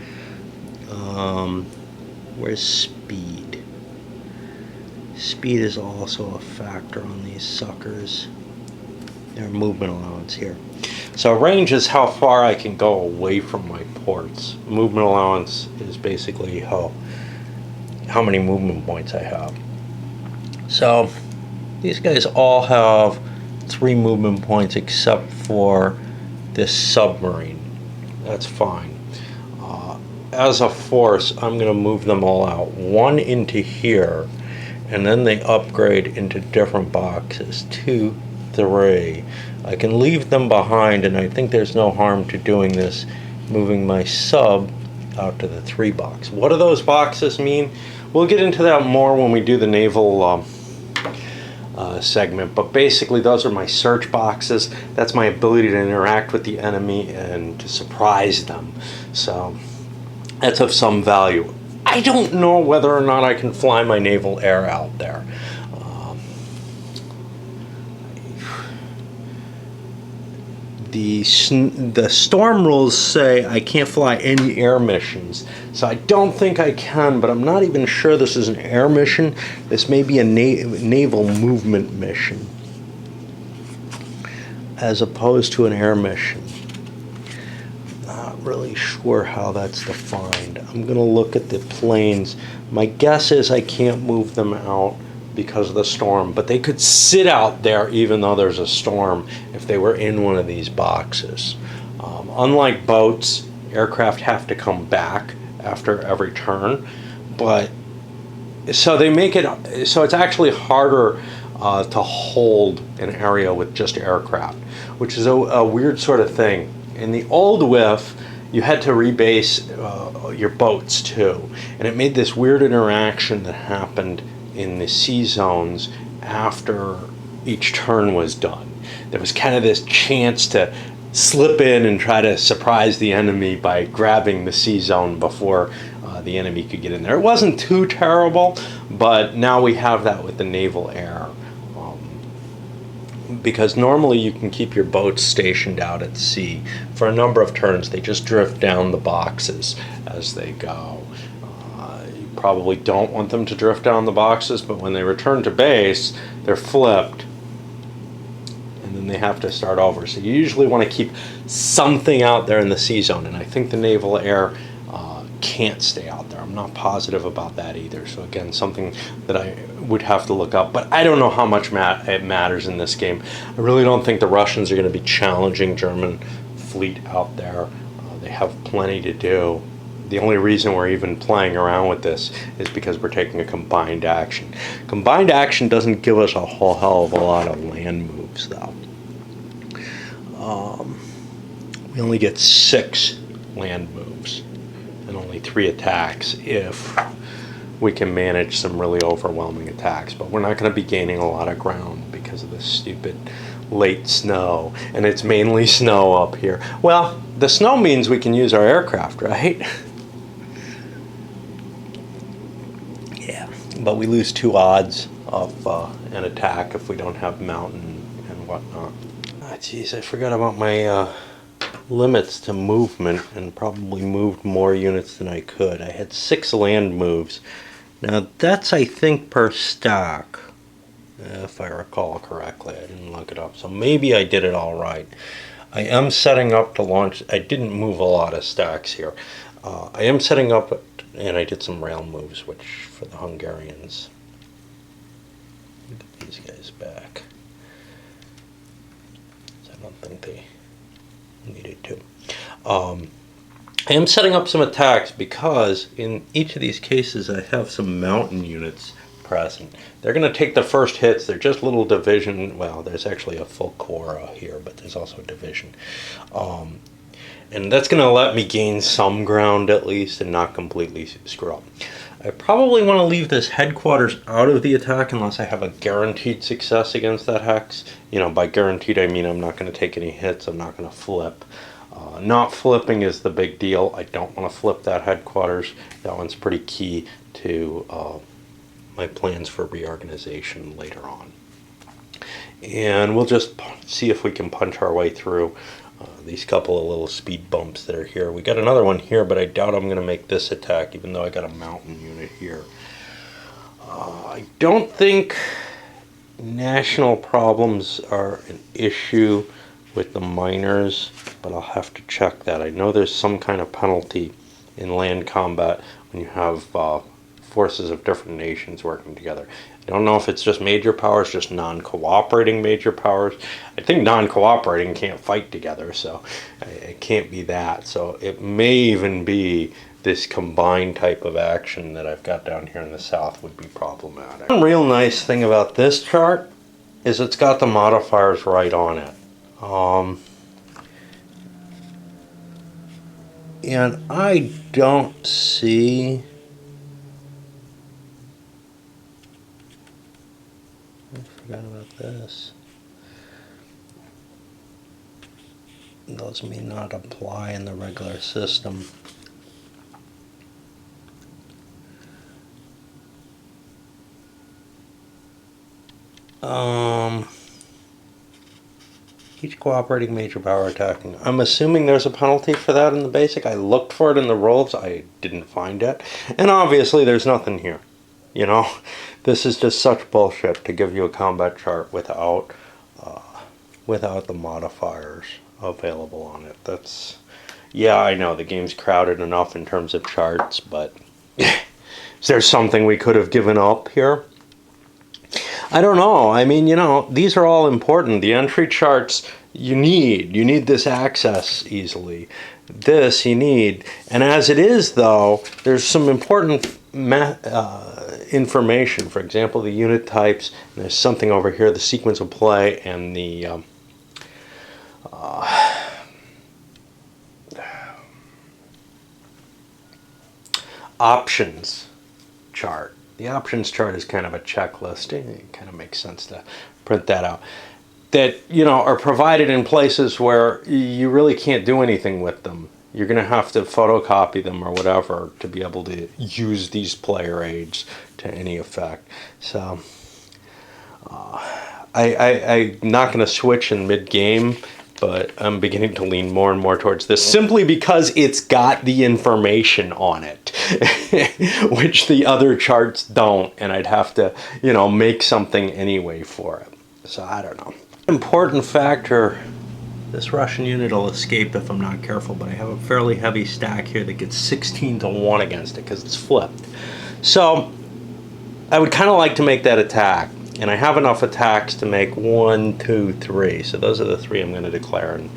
Where's speed? Speed is also a factor on these suckers. Their movement allowance here. So range is how far I can go away from my ports. Movement allowance is basically how many movement points I have. So these guys all have 3 movement points except for this submarine. That's fine. As a force, I'm going to move them all out. 1 into here, and then they upgrade into different boxes. 2, 3. I can leave them behind, and I think there's no harm to doing this, moving my sub out to the 3 box. What do those boxes mean? We'll get into that more when we do the naval segment, but basically those are my search boxes. That's my ability to interact with the enemy and to surprise them. So that's of some value. I don't know whether or not I can fly my naval air out there. The storm rules say I can't fly any air missions, so I don't think I can, but I'm not even sure this is an air mission. This may be a naval movement mission as opposed to an air mission. Not really sure how that's defined. I'm going to look at the planes. My guess is I can't move them out because of the storm, but they could sit out there even though there's a storm if they were in one of these boxes. Unlike boats, aircraft have to come back after every turn, but so they make it so it's actually harder to hold an area with just aircraft, which is a weird sort of thing. In the old WIF, you had to rebase your boats too, and it made this weird interaction that happened in the sea zones after each turn was done. There was kind of this chance to slip in and try to surprise the enemy by grabbing the sea zone before the enemy could get in there. It wasn't too terrible, but now we have that with the naval air. Because normally you can keep your boats stationed out at sea for a number of turns. They just drift down the boxes as they go. You probably don't want them to drift down the boxes, but when they return to base, they're flipped, and then they have to start over. So you usually want to keep something out there in the sea zone, and I think the naval air can't stay out there. I'm not positive about that either. So again, something that I would have to look up, but I don't know how much it matters in this game. I really don't think the Russians are going to be challenging German fleet out there. They have plenty to do. The only reason we're even playing around with this is because we're taking a combined action. Combined action doesn't give us a whole hell of a lot of land moves, though. We only get 6 land moves and only 3 attacks if we can manage some really overwhelming attacks. But we're not going to be gaining a lot of ground because of this stupid late snow, and it's mainly snow up here. Well, the snow means we can use our aircraft, right? Yeah, but we lose 2 odds of an attack if we don't have mountain and whatnot. Ah, geez, I forgot about my limits to movement and probably moved more units than I could. I had 6 land moves. Now that's, I think, per stack, if I recall correctly. I didn't look it up, so maybe I did it all right. I am setting up to launch. I didn't move a lot of stacks here. I am setting up, and I did some rail moves, which for the Hungarians. Get these guys back. I don't think they needed to. I am setting up some attacks because in each of these cases I have some mountain units present. They're going to take the first hits. They're just little division. Well, there's actually a full corps here, but there's also a division. And that's going to let me gain some ground at least and not completely screw up. I probably want to leave this headquarters out of the attack unless I have a guaranteed success against that hex. You know, by guaranteed I mean I'm not going to take any hits, I'm not going to flip. Not flipping is the big deal. I don't want to flip that headquarters. That one's pretty key to my plans for reorganization later on. And we'll just see if we can punch our way through these couple of little speed bumps that are here. We got another one here, but I doubt I'm going to make this attack, even though I got a mountain unit here. I don't think national problems are an issue with the miners, but I'll have to check that. I know there's some kind of penalty in land combat when you have forces of different nations working together. I don't know if it's just major powers, just non-cooperating major powers. I think non-cooperating can't fight together, so it can't be that. So it may even be this combined type of action that I've got down here in the south would be problematic. One real nice thing about this chart is it's got the modifiers right on it. And I don't see... I forgot about this. Those may not apply in the regular system. Each cooperating major power attacking. I'm assuming there's a penalty for that in the basic. I looked for it in the rules. I didn't find it. And obviously there's nothing here. You know, this is just such bullshit to give you a combat chart without the modifiers available on it. That's, yeah, I know the game's crowded enough in terms of charts, but is there something we could have given up here? I don't know. I mean, you know, these are all important. The entry charts you need this access easily. This you need. And as it is, though, there's some important information. For example, the unit types. And there's something over here, the sequence of play, and the options chart. The options chart is kind of a checklist. It kind of makes sense to print that out. That, you know, are provided in places where you really can't do anything with them. You're going to have to photocopy them or whatever to be able to use these player aids to any effect. So I'm not going to switch in mid-game, but I'm beginning to lean more and more towards this simply because it's got the information on it, which the other charts don't, and I'd have to, you know, make something anyway for it. So I don't know. Important factor, this Russian unit will escape if I'm not careful, but I have a fairly heavy stack here that gets 16-1 against it because it's flipped. So I would kind of like to make that attack. And I have enough attacks to make 1, 2, 3. So those are the 3 I'm going to declare, and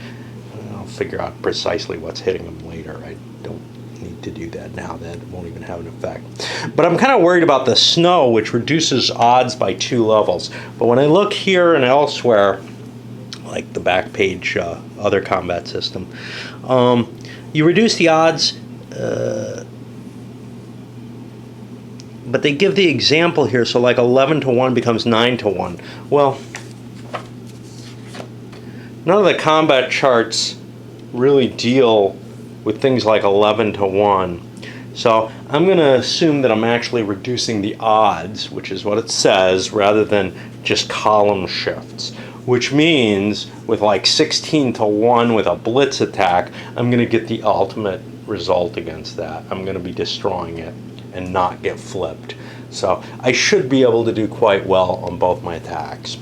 I'll figure out precisely what's hitting them later. I don't need to do that now. That won't even have an effect. But I'm kind of worried about the snow, which reduces odds by 2 levels. But when I look here and elsewhere, like the back page, other combat system, you reduce the odds. But they give the example here, so like 11-1 becomes 9-1. Well, none of the combat charts really deal with things like 11-1. So I'm going to assume that I'm actually reducing the odds, which is what it says, rather than just column shifts. Which means with like 16-1 with a blitz attack, I'm going to get the ultimate result against that. I'm going to be destroying it and not get flipped. So I should be able to do quite well on both my attacks.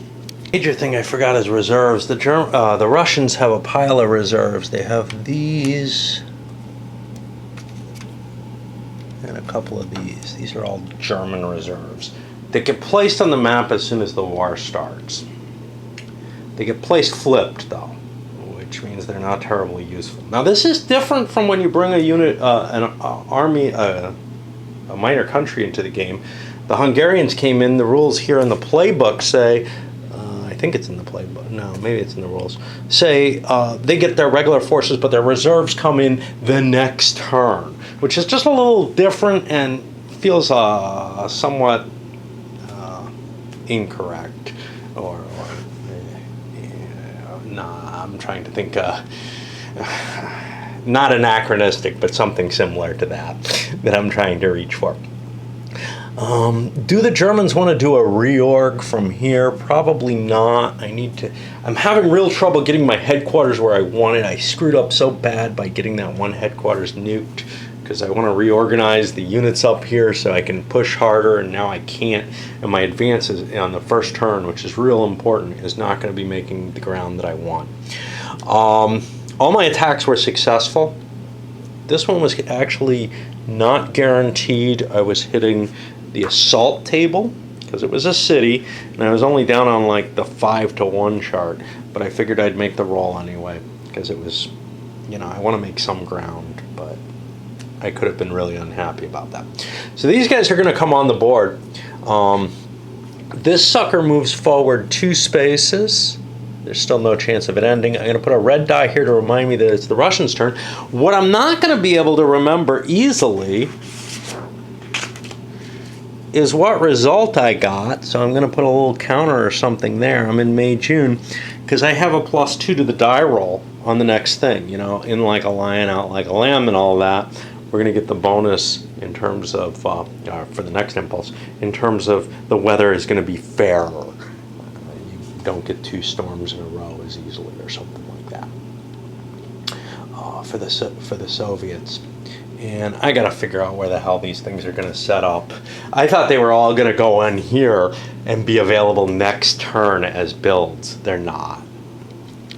Major thing I forgot is reserves. The Russians have a pile of reserves. They have these and a couple of these. These are all German reserves. They get placed on the map as soon as the war starts. They get placed flipped though, which means they're not terribly useful. Now this is different from when you bring a unit, an army, a minor country into the game. The Hungarians came in, the rules here in the playbook say, I think it's in the playbook, no, maybe it's in the rules, say they get their regular forces, but their reserves come in the next turn, which is just a little different and feels somewhat incorrect, or nah, I'm trying to think, not anachronistic, but something similar to that I'm trying to reach for. Do the Germans want to do a reorg from here? Probably not. I'm having real trouble getting my headquarters where I want it. I screwed up so bad by getting that one headquarters nuked, because I want to reorganize the units up here so I can push harder, and now I can't. And my advances on the first turn, which is real important, is not going to be making the ground that I want. All my attacks were successful. This one was actually not guaranteed. I was hitting the assault table because it was a city, and I was only down on like the 5-to-1 chart, but I figured I'd make the roll anyway because it was, I want to make some ground, but I could have been really unhappy about that. So these guys are going to come on the board. This sucker moves forward 2 spaces. There's still no chance of it ending. I'm going to put a red die here to remind me that it's the Russians' turn. What I'm not going to be able to remember easily is what result I got. So I'm going to put a little counter or something there. I'm in May, June, because I have a +2 to the die roll on the next thing. In like a lion, out like a lamb, and all that. We're going to get the bonus in terms of, for the next impulse, in terms of the weather is going to be fairer. You don't get 2 storms in a row as easily or something like that for the Soviets. And I got to figure out where the hell these things are going to set up. I thought they were all going to go in here and be available next turn as builds. They're not.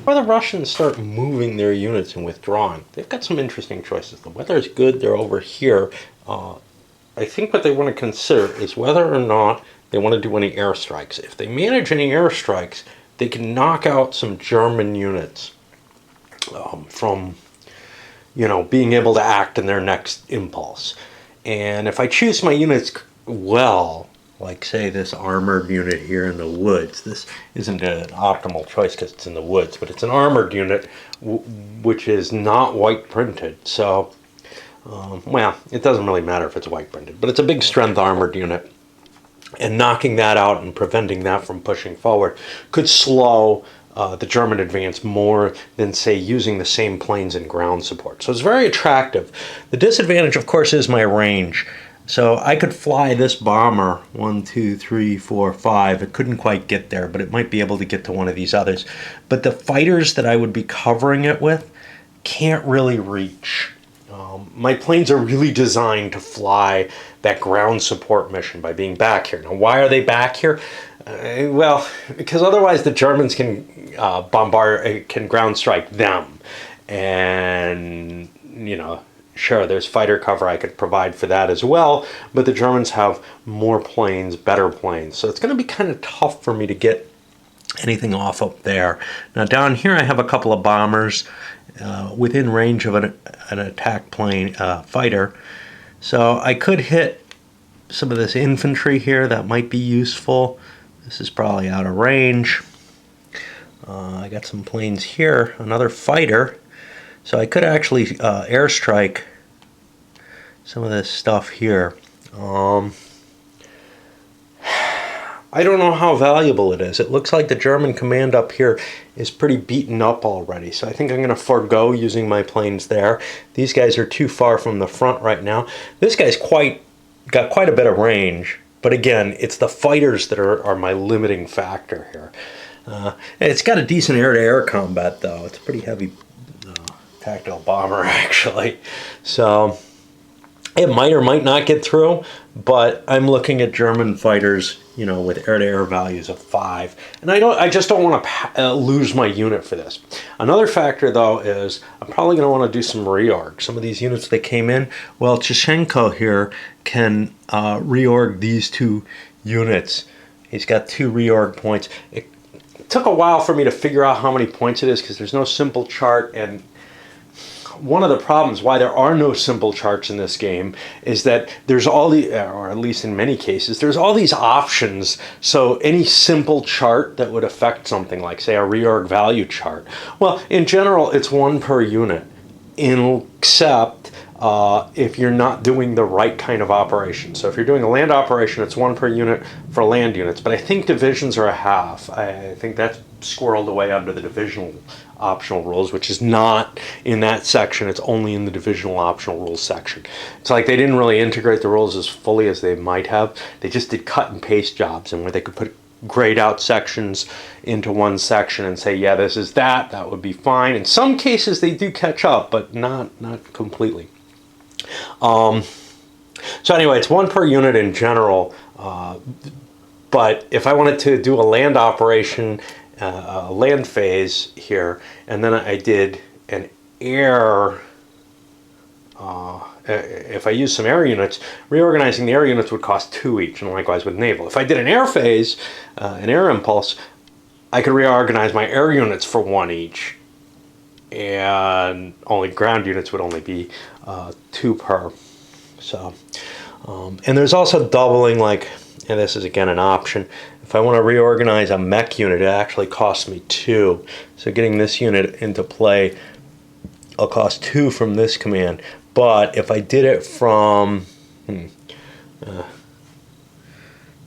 Or the Russians start moving their units and withdrawing. They've got some interesting choices. The weather is good. They're over here. I think what they want to consider is whether or not they want to do any airstrikes. If they manage any airstrikes, they can knock out some German units from being able to act in their next impulse. And if I choose my units well, like say this armored unit here in the woods, this isn't an optimal choice because it's in the woods, but it's an armored unit which is not white printed. So, well, it doesn't really matter if it's white printed, but it's a big strength armored unit. And knocking that out and preventing that from pushing forward could slow the German advance more than, say, using the same planes and ground support. So it's very attractive. The disadvantage, of course, is my range. So I could fly this bomber 1, 2, 3, 4, 5. It couldn't quite get there, but it might be able to get to one of these others. But the fighters that I would be covering it with can't really reach. My planes are really designed to fly that ground support mission by being back here. Now, why are they back here? Well, because otherwise the Germans can can ground strike them. And, sure, there's fighter cover I could provide for that as well, but the Germans have more planes, better planes. So it's going to be kind of tough for me to get anything off up there. Now, down here I have a couple of bombers within range of an attack plane fighter. So I could hit some of this infantry here. That might be useful. This is probably out of range. I got some planes here, another fighter. So I could actually airstrike some of this stuff here. I don't know how valuable it is. It looks like the German command up here is pretty beaten up already. So I think I'm going to forego using my planes there. These guys are too far from the front right now. This guy's got quite a bit of range. But again, it's the fighters that are my limiting factor here. It's got a decent air-to-air combat, though. It's a pretty heavy tactical bomber, actually. So it might or might not get through, but I'm looking at German fighters, with air-to-air values of 5, and I just don't want to lose my unit for this. Another factor, though, is I'm probably going to want to do some reorg. Some of these units that came in, well, Chichenko here can reorg these 2 units. He's got 2 reorg points. It took a while for me to figure out how many points it is because there's no simple chart, and one of the problems why there are no simple charts in this game is that there's all the, or at least in many cases, there's all these options. So any simple chart that would affect something like, say, a reorg value chart, well, in general, it's 1 per unit, except if you're not doing the right kind of operation. So if you're doing a land operation, it's 1 per unit for land units, but I think divisions are a half. I think that's squirreled away under the divisional optional rules, which is not in that section. It's only in the divisional optional rules section. It's like they didn't really integrate the rules as fully as they might have. They just did cut and paste jobs, and where they could put grayed out sections into one section and say, yeah, this is that would be fine. In some cases they do catch up, but not completely. So anyway, it's 1 per unit in general, but if I wanted to do a land operation, a land phase here, and then I did an air, if I use some air units, reorganizing the air units would cost 2 each, and likewise with naval. If I did an air phase, an air impulse, I could reorganize my air units for 1 each, and only ground units would only be 2 per. So, and there's also doubling, like, and this is again an option. If I want to reorganize a mech unit, it actually costs me 2. So getting this unit into play, I'll cost 2 from this command. But if I did it from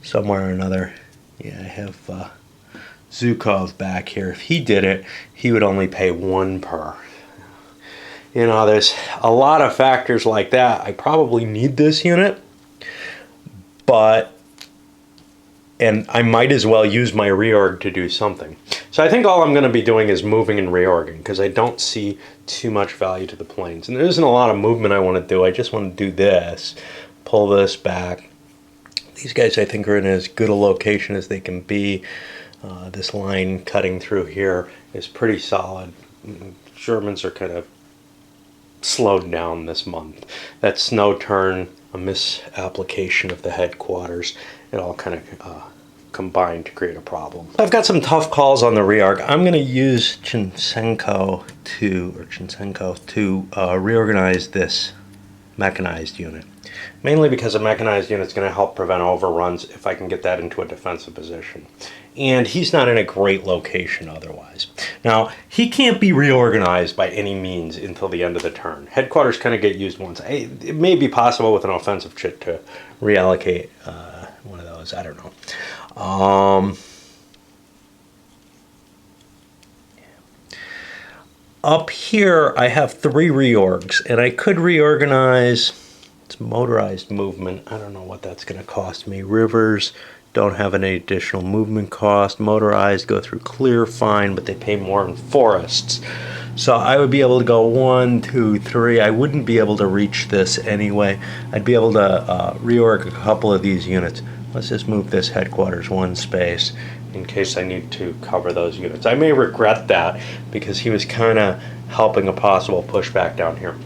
somewhere or another, yeah, I have Zukov back here. If he did it, he would only pay 1 per. You know, there's a lot of factors like that. I probably need this unit, and I might as well use my reorg to do something. So I think all I'm going to be doing is moving and reorging, because I don't see too much value to the planes. And there isn't a lot of movement I want to do. I just want to do this, pull this back. These guys, I think, are in as good a location as they can be. This line cutting through here is pretty solid. Germans are kind of slowed down this month. That snow turn, a misapplication of the headquarters, it all kind of combined to create a problem. I've got some tough calls on the rearg. I'm going to use Chinchenko to reorganize this mechanized unit. Mainly because a mechanized unit is going to help prevent overruns if I can get that into a defensive position. And he's not in a great location otherwise. Now, he can't be reorganized by any means until the end of the turn. Headquarters kind of get used once. It may be possible with an offensive chit to reallocate one of those. I don't know. Up here, I have 3 reorgs, and I could reorganize. It's motorized movement. I don't know what that's going to cost me. Rivers don't have any additional movement cost. Motorized go through clear, fine, but they pay more in forests. So I would be able to go 1, 2, 3. I wouldn't be able to reach this anyway. I'd be able to reorg a couple of these units. Let's just move this headquarters 1 space in case I need to cover those units. I may regret that because he was kind of helping a possible pushback down here.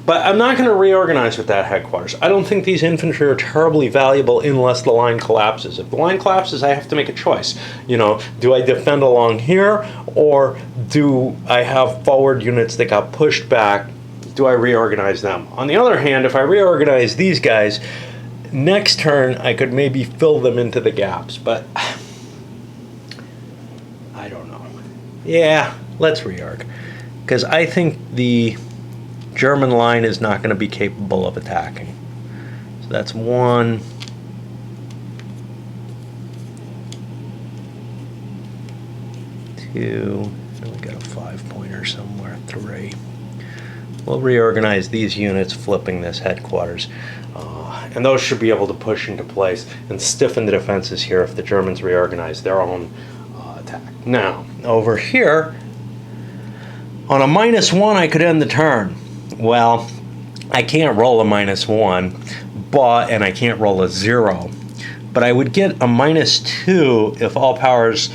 But I'm not going to reorganize with that headquarters. I don't think these infantry are terribly valuable unless the line collapses. If the line collapses, I have to make a choice. You know, do I defend along here, or do I have forward units that got pushed back? Do I reorganize them? On the other hand, if I reorganize these guys, next turn I could maybe fill them into the gaps, but I don't know. Yeah, let's reorg, because I think the German line is not going to be capable of attacking. So that's 1. 2. And we got a 5-pointer somewhere. 3. We'll reorganize these units, flipping this headquarters. And those should be able to push into place and stiffen the defenses here if the Germans reorganize their own attack. Now, over here, on a -1, I could end the turn. Well, I can't roll a -1, and I can't roll a 0. But I would get a -2 if all powers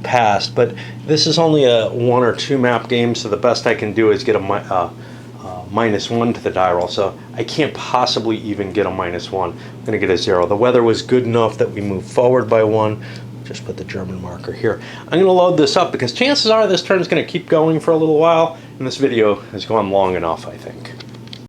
passed. But this is only a 1 or 2 map game, so the best I can do is get a -1 to the die roll. So I can't possibly even get a -1. I'm going to get a 0. The weather was good enough that we moved forward by 1. Just put the German marker here. I'm going to load this up because chances are this turn is going to keep going for a little while, and this video has gone long enough, I think.